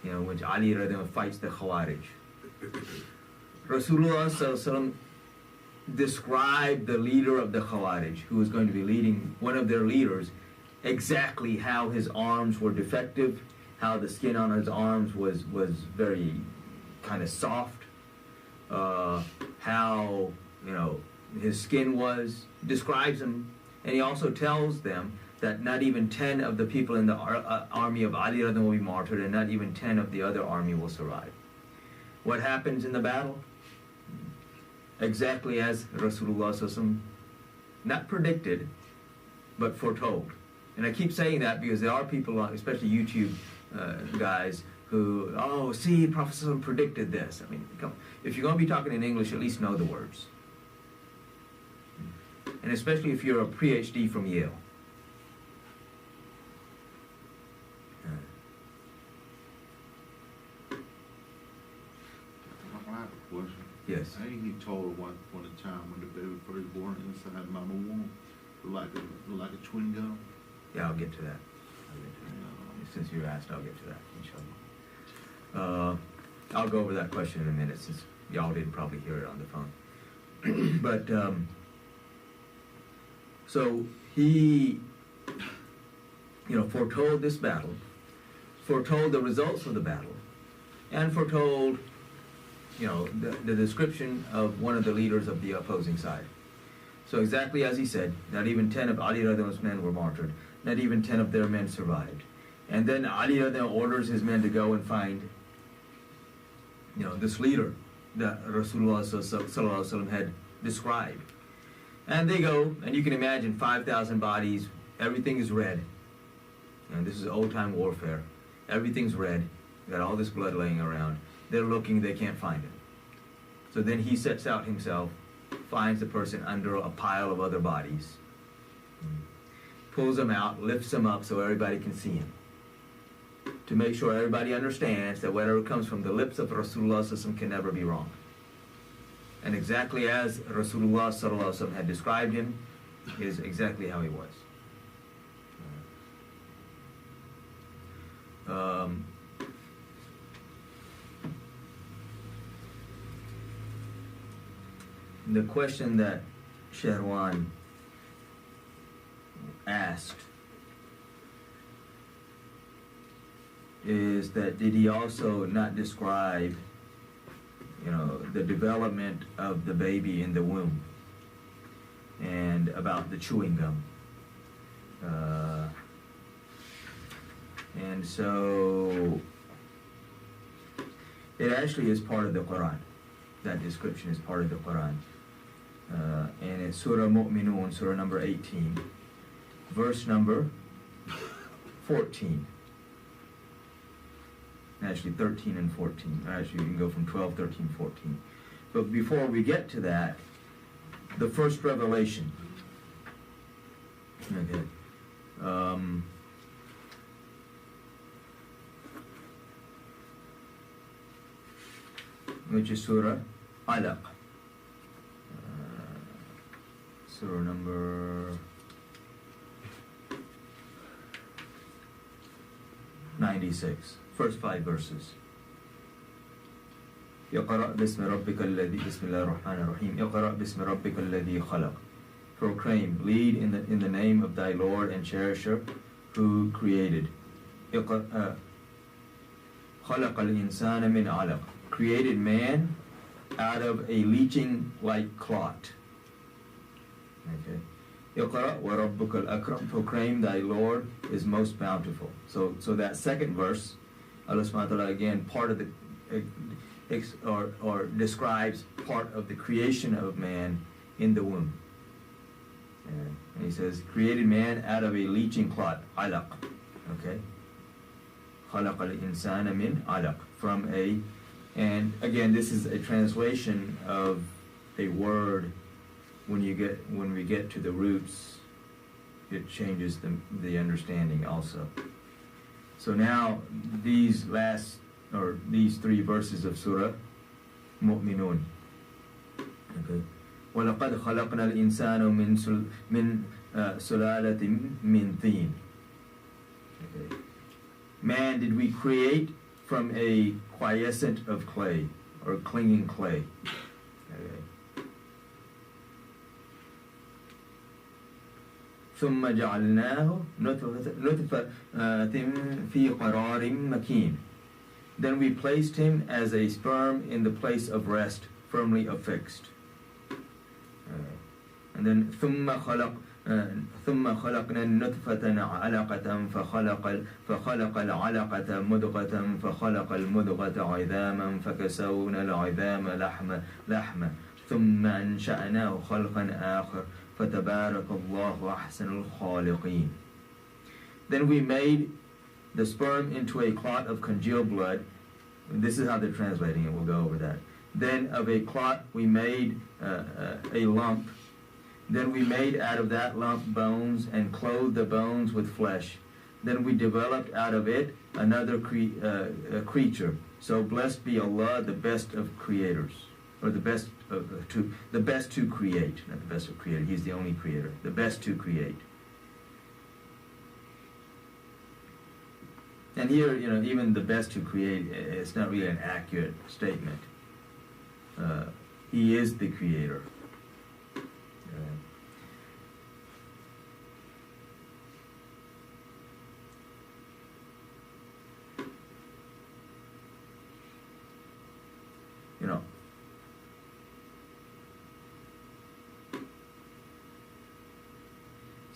you know, which Ali radiallahu anhu fights the Khawarij. Rasulullah sallallahu alaihi wasallam described the leader of the Khawarij, who was going to be leading, one of their leaders, exactly how his arms were defective, how the skin on his arms was very kind of soft, how, you know, his skin was, describes him, and he also tells them that not even 10 of the people in the army of Ali radiallahu anhu will be martyred, and not even 10 of the other army will survive. What happens in the battle? Exactly as Rasulullah sallallahu alaihi wasallam not predicted, but foretold. And I keep saying that because there are people, especially YouTube guys, who, oh, see, Prophet sallallahu alaihi wasallam predicted this. I mean, come on. If you're going to be talking in English, at least know the words. And especially if you're a PhD from Yale. I have a question. Yes. I think he told one point in time when the baby first born inside Mama womb, looked like a chewing gum. Yeah, I'll get to that. Since you asked, I'll get to that, inshallah. I'll go over that question in a minute, since y'all didn't probably hear it on the phone. But, so he, you know, foretold this battle, foretold the results of the battle, and foretold, you know, the description of one of the leaders of the opposing side. So exactly as he said, not even 10 of Ali radiallahu anhu's men were martyred. Not even 10 of their men survived. And then Ali radiallahu anhu orders his men to go and find, you know, this leader that Rasulullah sallallahu alaihi wasallam had described. And they go, and you can imagine 5,000 bodies, everything is red. And this is old-time warfare. Everything's red. Got all this blood laying around. They're looking, they can't find him. So then he sets out himself finds the person under a pile of other bodies, pulls them out, lifts them up so everybody can see him, to make sure everybody understands that whatever comes from the lips of Rasulullah sallallahu alaihi wasallam can never be wrong. And exactly as Rasulullah sallallahu alaihi wasallam had described him is exactly how he was. The question that Sherwan asked is that did he also not describe, the development of the baby in the womb and about the chewing gum? And so it actually is part of the Quran. That description is part of the Quran. And it's Surah Mu'minun, Surah number 18, verse number 14. Actually 13 and 14. Actually, you can go from 12, 13, 14. But before we get to that, the first revelation. Okay. Which is Surah Alaq. Surah number 96. First 5 verses. اقرأ باسم ربك الذي بسم الله الرحمن الرحيم اقرأ باسم ربك الذي خلق. Proclaim, lead in the name of thy Lord and Cherisher who created. خلق الإنسان من علق. Created man out of a leaching like clot. Okay. اقرأ وربك الأكرم. Proclaim thy Lord is most bountiful. So that second verse, Allah subhanahu wa ta'ala again part of the or describes part of the creation of man in the womb. And he says, created man out of a leaching clot, alaq. Okay? خلق الإنسان من علق. From a, and again, this is a translation of a word. When we get to the roots, it changes the understanding also. So now these 3 verses of Surah Mu'minun. Okay. وَلَقَدْ خَلَقْنَا الْإِنسَانَ مِنْ سُلَالَةٍ مِنْ طِينٍ. Okay. Man did we create from a quiescent of clay, or clinging clay. Okay. ثم جعلناه نطفة في قرار مكين. Then we placed him as a sperm in the place of rest, firmly affixed. And then ثم خلقنا النطفة علقة فخلق العلقة مضغة فخلق المضغة عظاما فكسونا العظام لحما ثم أنشأناه خلقا آخر فَتَبَارَكَ اللَّهُ أَحْسَنُ الْخَالِقِينَ. Then we made the sperm into a clot of congealed blood. This is how they're translating it. We'll go over that. Then of a clot we made a lump. Then we made out of that lump bones and clothed the bones with flesh. Then we developed out of it another creature. So blessed be Allah, the best of creators. Or the best to create, not the best of creator. He's the only creator. The best to create. And here, even the best to create, it's not really an accurate statement. He is the creator.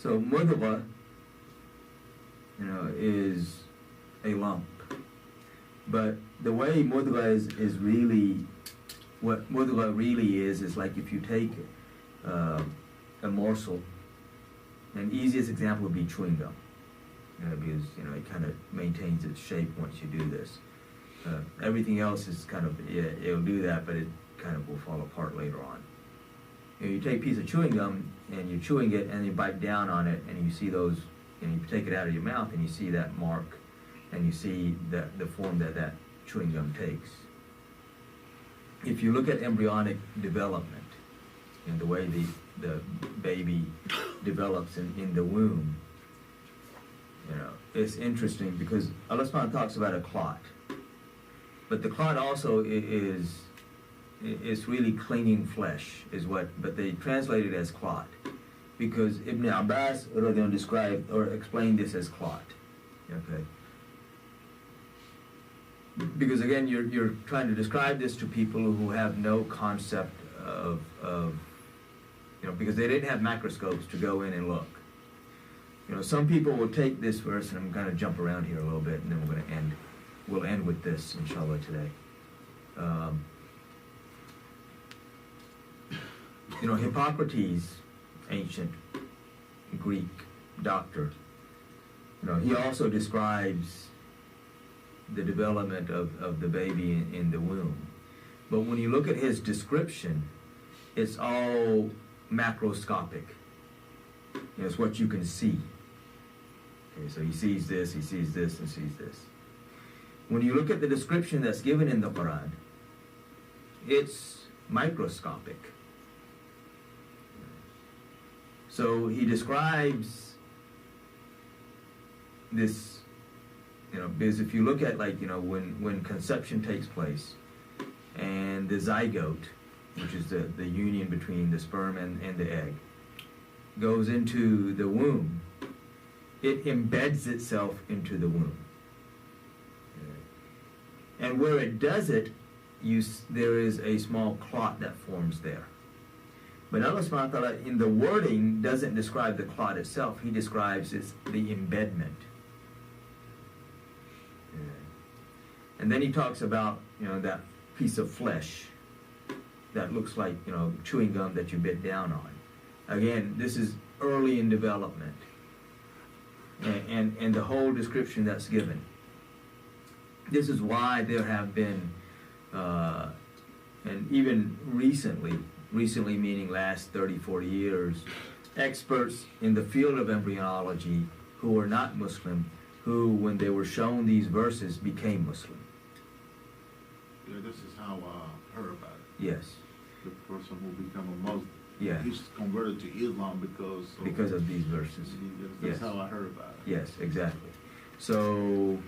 So mudghah, is a lump. But the way mudghah is really, what mudghah really is like if you take a morsel, an easiest example would be chewing gum. Because it kind of maintains its shape once you do this. Everything else is kind of, it'll do that, but it kind of will fall apart later on. You take a piece of chewing gum and you're chewing it and you bite down on it and you see those, and you take it out of your mouth and you see that mark and you see the form that chewing gum takes. If you look at embryonic development and the way the baby develops in the womb, it's interesting because Allah subhanahu wa ta'ala talks about a clot. But the clot also is really clinging flesh, but they translate it as clot. Because Ibn Abbas described or explained this as clot. Okay. Because again, you're trying to describe this to people who have no concept of because they didn't have microscopes to go in and look. Some people will take this verse, and I'm going to jump around here a little bit, and then we'll end with this, inshallah, today. Hippocrates, ancient Greek doctor, he also describes the development of the baby in the womb. But when you look at his description, it's all macroscopic. It's what you can see. Okay, so he sees this, and sees this. When you look at the description that's given in the Quran, it's microscopic. So he describes this, because if you look at when conception takes place and the zygote, which is the union between the sperm and the egg, goes into the womb, it embeds itself into the womb. And where it does it, there is a small clot that forms there. But Allah subhanahu wa ta'ala in the wording doesn't describe the clot itself, He describes the embedment. And then He talks about that piece of flesh that looks like chewing gum that you bit down on. Again, this is early in development, and the whole description that's given. This is why there have been, and even recently meaning last 30, 40 years, experts in the field of embryology who were not Muslim, who, when they were shown these verses, became Muslim. Yeah, this is how I heard about it. Yes. The person who became a Muslim. Yeah. He's converted to Islam because of these verses. That's Yes. how I heard about it. Yes, exactly. So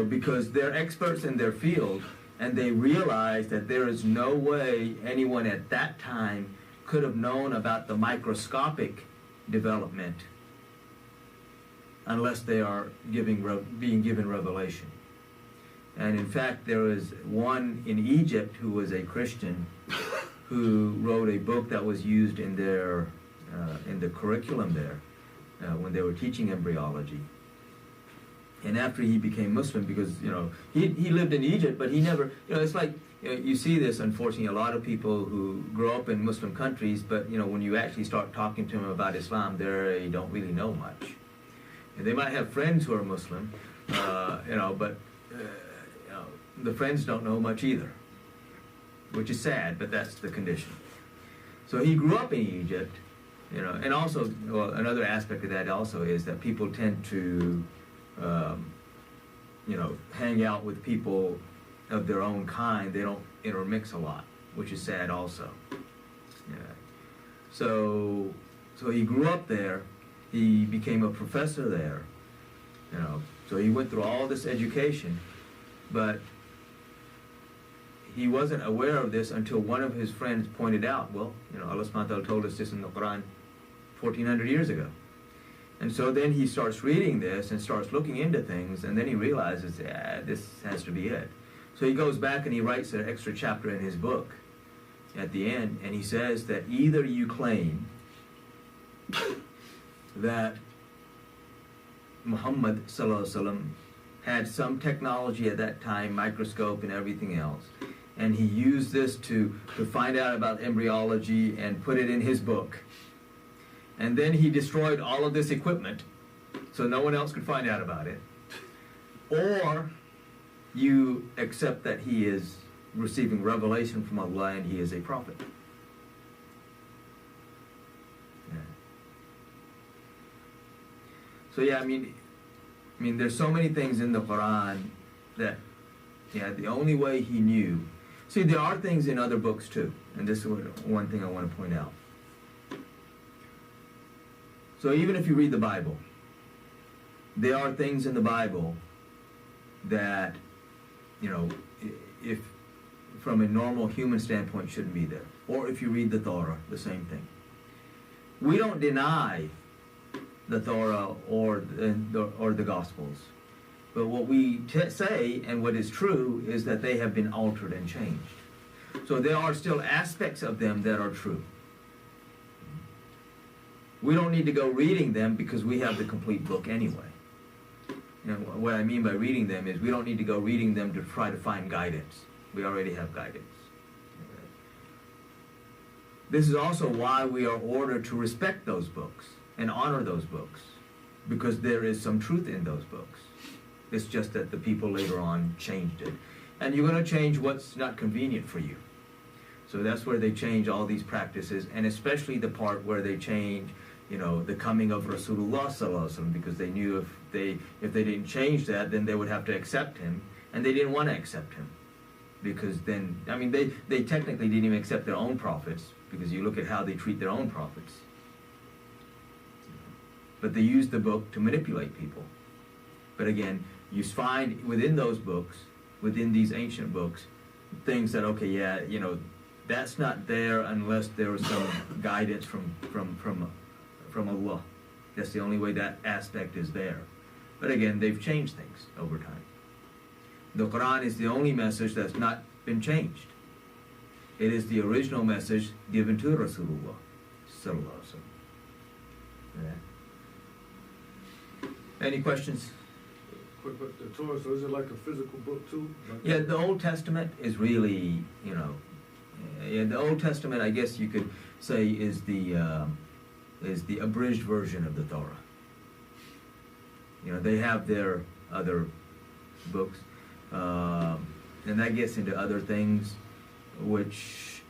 because they're experts in their field, and they realize that there is no way anyone at that time could have known about the microscopic development unless they are being given revelation. And in fact, there was one in Egypt who was a Christian who wrote a book that was used in the curriculum there when they were teaching embryology. And after he became Muslim, because he lived in Egypt, but he never, it's like you see this, unfortunately, a lot of people who grow up in Muslim countries, but when you actually start talking to them about Islam, they don't really know much. And they might have friends who are Muslim, but the friends don't know much either, which is sad, but that's the condition. So he grew up in Egypt, and also another aspect of that also is that people tend to hang out with people of their own kind. They don't intermix a lot, which is sad also. Yeah. So he grew up there. He became a professor there. So he went through all this education, but he wasn't aware of this until one of his friends pointed out, Allah subhanahu wa ta'ala told us this in the Quran 1400 years ago. And so then he starts reading this and starts looking into things, and then he realizes, this has to be it. So he goes back and he writes an extra chapter in his book at the end, and he says that either you claim that Muhammad sallallahu alaihi wasallam had some technology at that time, microscope and everything else, and he used this to find out about embryology and put it in his book. And then he destroyed all of this equipment so no one else could find out about it. Or you accept that he is receiving revelation from Allah and he is a prophet. So yeah, I mean, there's so many things in the Quran that, yeah, the only way he knew. See, there are things in other books too, and this is one thing I want to point out. So even if you read the Bible, there are things in the Bible that, you know, if from a normal human standpoint shouldn't be there. Or if you read the Torah, the same thing. We don't deny the Torah or the Gospels. But what we say, and what is true, is that they have been altered and changed. So there are still aspects of them that are true. We don't need to go reading them because we have the complete book anyway. You know, what I mean by reading them is we don't need to go reading them to try to find guidance. We already have guidance. This is also why we are ordered to respect those books and honor those books, because there is some truth in those books. It's just that the people later on changed it. And you're going to change what's not convenient for you. So that's where they change all these practices, and especially the part where they change, you know, the coming of Rasulullah sallallahu alaihi wasallam, because they knew if they didn't change that, then they would have to accept him, and they didn't want to accept him. Because then, I mean, they technically didn't even accept their own prophets, because you look at how they treat their own prophets. But they used the book to manipulate people. But again, you find within those books, within these ancient books, things that, okay, yeah, you know, that's not there unless there was some guidance from Allah. That's the only way that aspect is there. But again, they've changed things over time. The Quran is the only message that's not been changed. It is the original message given to Rasulullah sallallahu alaihi wasallam. Any questions? Quick, but the Torah, so is it like a physical book too? Like Yeah, the Old Testament is really, you know, the Old Testament, I guess you could say, is the abridged version of the Torah. You know, they have their other books, and that gets into other things, which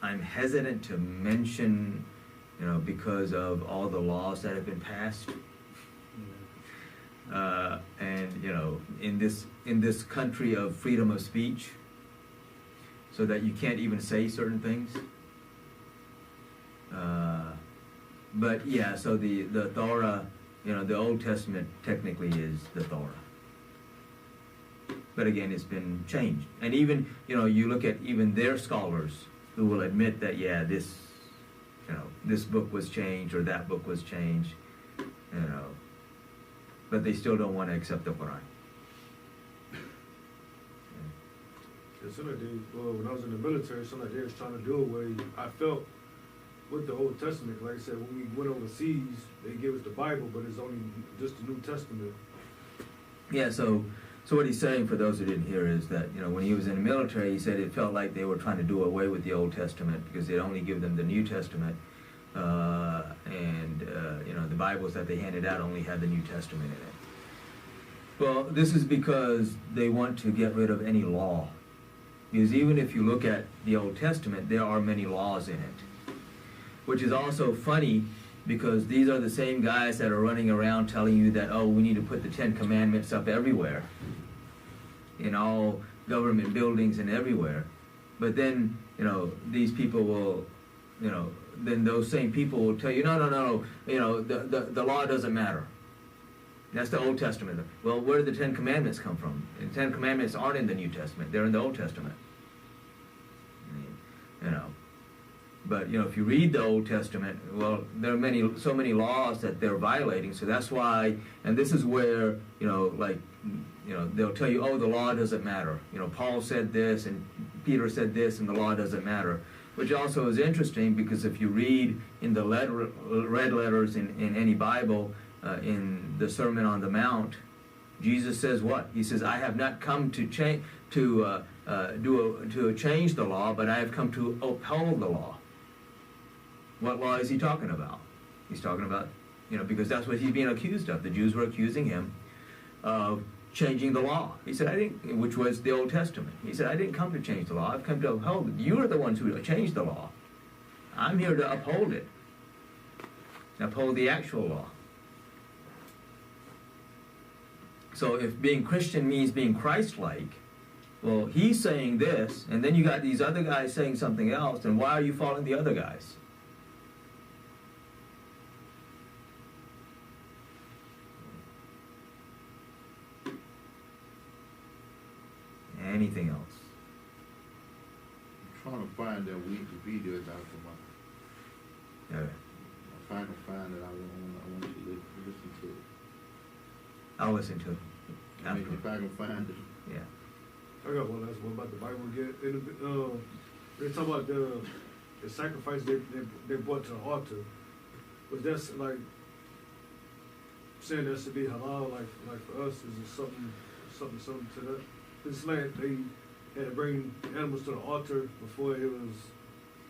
I'm hesitant to mention, you know, because of all the laws that have been passed. And you know, in this country of freedom of speech, so that you can't even say certain things. But yeah, so the Torah, you know, the Old Testament technically is the Torah. But again, it's been changed. And even, you know, you look at even their scholars who will admit that, yeah, this, you know, this book was changed or that book was changed, you know, but they still don't want to accept the Quran. It seemed like when I was in the military, it seemed like they was trying to do away. I felt with the Old Testament, like I said, when we went overseas, they gave us the Bible, but it's only just the New Testament. Yeah, so what he's saying, for those who didn't hear, is that, you know, when he was in the military, he said it felt like they were trying to do away with the Old Testament because they'd only give them the New Testament, and you know, the Bibles that they handed out only had the New Testament in it. Well, this is because they want to get rid of any law. Because even if you look at the Old Testament, there are many laws in it. Which is also funny, because these are the same guys that are running around telling you that, oh, we need to put the 10 Commandments up everywhere, in all government buildings and everywhere. But then, you know, these people will, you know, then those same people will tell you, no, you know, the law doesn't matter. That's the Old Testament. Well, where did the 10 Commandments come from? The 10 Commandments aren't in the New Testament. They're in the Old Testament. You know. But, you know, if you read the Old Testament, well, there are so many laws that they're violating. So that's why, and this is where, you know, like, you know, they'll tell you, oh, the law doesn't matter. You know, Paul said this and Peter said this and the law doesn't matter. Which also is interesting, because if you read in the red letters in any Bible, in the Sermon on the Mount, Jesus says what? He says, I have not come to change to change the law, but I have come to uphold the law. What law is he talking about? He's talking about, you know, because that's what he's being accused of. The Jews were accusing him of changing the law. He said, I didn't, which was the Old Testament. He said, I didn't come to change the law. I've come to uphold it. You are the ones who changed the law. I'm here to uphold it. Uphold the actual law. So if being Christian means being Christ-like, well, he's saying this, and then you got these other guys saying something else, then why are you following the other guys? Anything else? I'm trying to find that weekly video, Dr. Mark. Yeah. If I can find it, I want you to listen to it. I'll listen to it. I mean, if I can find it. Yeah. I got one last one about the Bible again. They talk about the sacrifice they brought to the altar. Was that like saying that should be halal? Like for us, is it something to that? It's like they had to bring animals to the altar before it was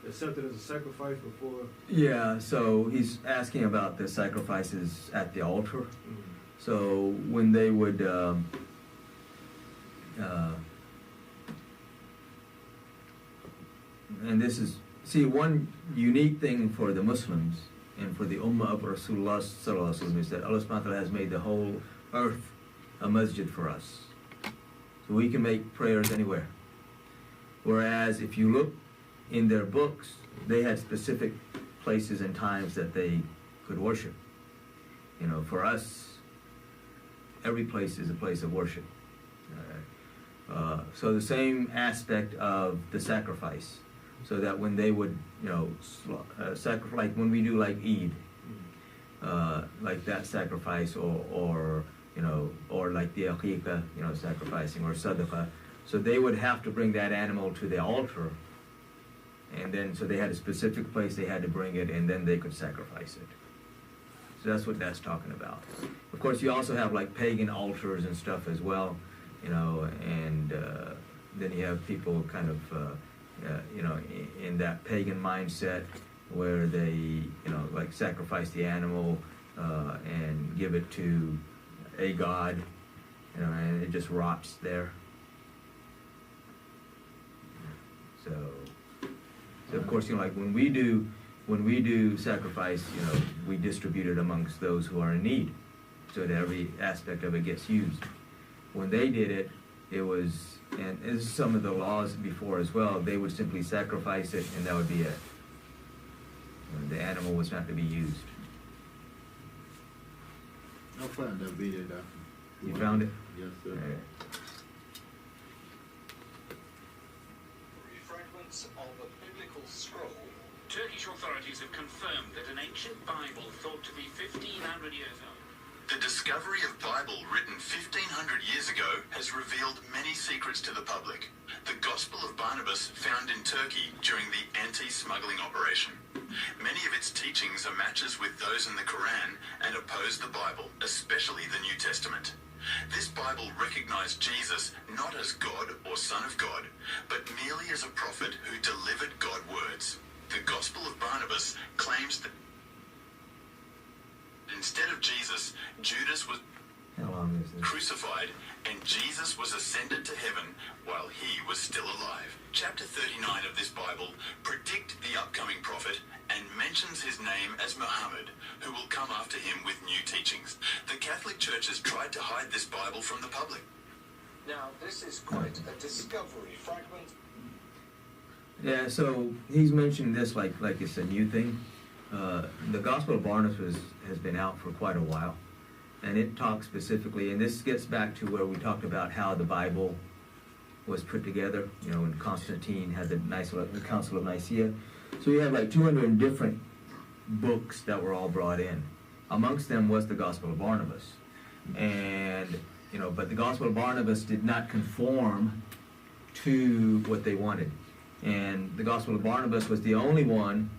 accepted as a sacrifice before. Yeah. So he's asking about the sacrifices at the altar. Mm-hmm. So when they would, and this is, see, one unique thing for the Muslims and for the Ummah of Rasulullah Sallallahu Alaihi Wasallam is that Allah subhanahu wa ta'ala has made the whole earth a masjid for us. So we can make prayers anywhere. Whereas if you look in their books, they had specific places and times that they could worship. You know, for us, every place is a place of worship. So the same aspect of the sacrifice, so that when they would, you know, sacrifice, like when we do like Eid, like that sacrifice, or you know, or like the aqiqah, you know, sacrificing, or sadaqah. So they would have to bring that animal to the altar, and then so they had a specific place they had to bring it, and then they could sacrifice it. So that's what that's talking about. Of course, you also have like pagan altars and stuff as well, you know, and then you have people kind of, you know, in that pagan mindset where they, you know, like sacrifice the animal and give it to a god, you know, and it just rots there. So of course, you know, like when we do sacrifice, you know, we distribute it amongst those who are in need, so that every aspect of it gets used. When they did it, it was, and this is some of the laws before as well, they would simply sacrifice it and that would be it. The animal was not to be used. I'll find that video, Doctor. You found it? Yes, sir. Fragments of a biblical scroll. Turkish authorities have confirmed that an ancient Bible thought to be 1,500 years old. The discovery of Bible written 1,500 years ago has revealed many secrets to the public. The Gospel of Barnabas found in Turkey during the anti-smuggling operation. Many of its teachings are matches with those in the Quran and oppose the Bible, especially the New Testament. This Bible recognized Jesus not as God or Son of God, but merely as a prophet who delivered God's words. The Gospel of Barnabas claims that instead of Jesus, Judas was crucified and Jesus was ascended to heaven while he was still alive. Chapter 39 of this Bible predict the upcoming prophet and mentions his name as Muhammad, who will come after him with new teachings. The Catholic Church has tried to hide this Bible from the public. Now, this is quite a discovery. Fragment. Yeah, so he's mentioned this like it's a new thing. The Gospel of Barnabas has been out for quite a while, and it talks specifically, and this gets back to where we talked about how the Bible was put together, you know, when Constantine had the Council of Nicaea. So we have like 200 different books that were all brought in. Amongst them was the Gospel of Barnabas. And, you know, but the Gospel of Barnabas did not conform to what they wanted. And the Gospel of Barnabas was the only one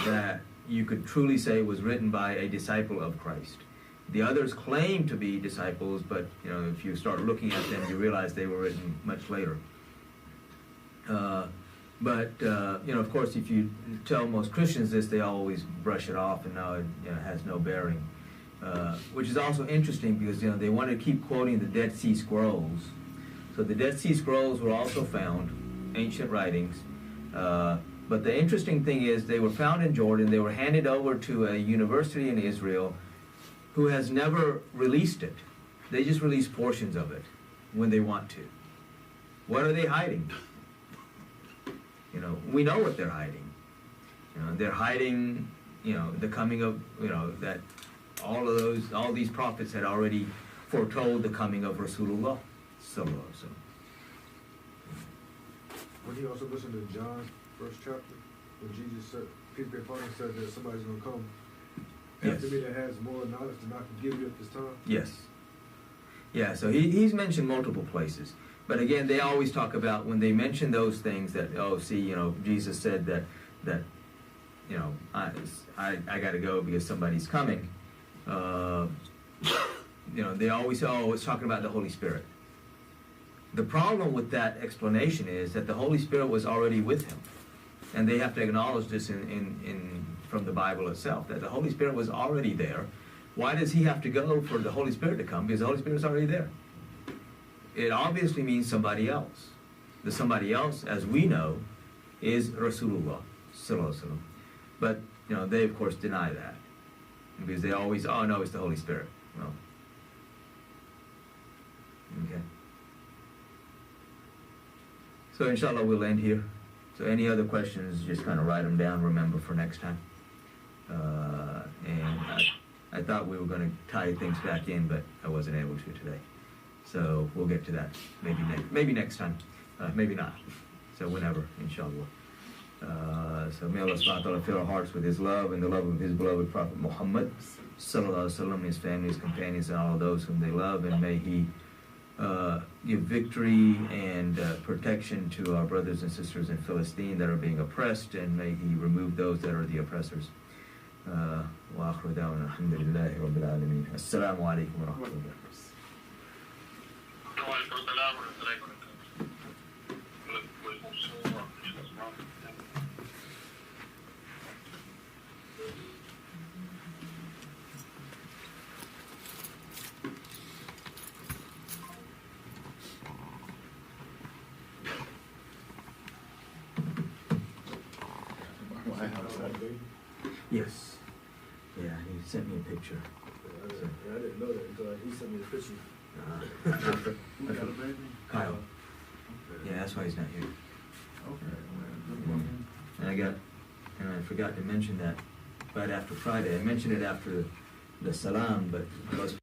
that you could truly say was written by a disciple of Christ. The others claim to be disciples, but, you know, if you start looking at them, you realize they were written much later. You know, of course, if you tell most Christians this, they always brush it off, and now it, you know, has no bearing. Which is also interesting because, you know, they want to keep quoting the Dead Sea Scrolls. So the Dead Sea Scrolls were also found, ancient writings. But the interesting thing is they were found in Jordan. They were handed over to a university in Israel who has never released it. They just release portions of it when they want to. What are they hiding? You know, we know what they're hiding. You know, they're hiding, you know, the coming of, you know, that all these prophets had already foretold the coming of Rasulullah sallallahu alaihi wasallam. When he also listened to John, first chapter, when Jesus said, peace be upon him, said that somebody's going to come Yes. after me that has more knowledge than I can give you at this time. Yes. Yeah, so he's mentioned multiple places. But again, they always talk about when they mention those things that, oh, see, you know, Jesus said that you know, I got to go because somebody's coming. You know, they always say, oh, it's talking about the Holy Spirit. The problem with that explanation is that the Holy Spirit was already with him. And they have to acknowledge this from the Bible itself, that the Holy Spirit was already there. Why does he have to go for the Holy Spirit to come? Because the Holy Spirit is already there. It obviously means somebody else. The somebody else, as we know, is Rasulullah sallallahu alaihi wasallam. But, you know, they of course deny that. Because they always, oh no, it's the Holy Spirit. No. Okay. So inshallah we'll end here. So any other questions, just kind of write them down, remember for next time. And I thought we were going to tie things back in, but I wasn't able to today. So we'll get to that maybe next time, maybe not. So whenever, inshallah. So may Allah subhanahu wa ta'ala fill our hearts with His love and the love of His beloved Prophet Muhammad sallallahu alaihi wasallam, his family, his companions, and all of those whom they love, and may He give victory and protection to our brothers and sisters in Palestine that are being oppressed, and may He remove those that are the oppressors. وآخر دعوانا الحمد لله رب العالمين. السلام عليكم ورحمة الله. Yes. Yeah, he sent me a picture. I didn't know that until he sent me the picture. Kyle. Yeah, that's why he's not here. And I forgot to mention that right after Friday. I mentioned it after the salam, but most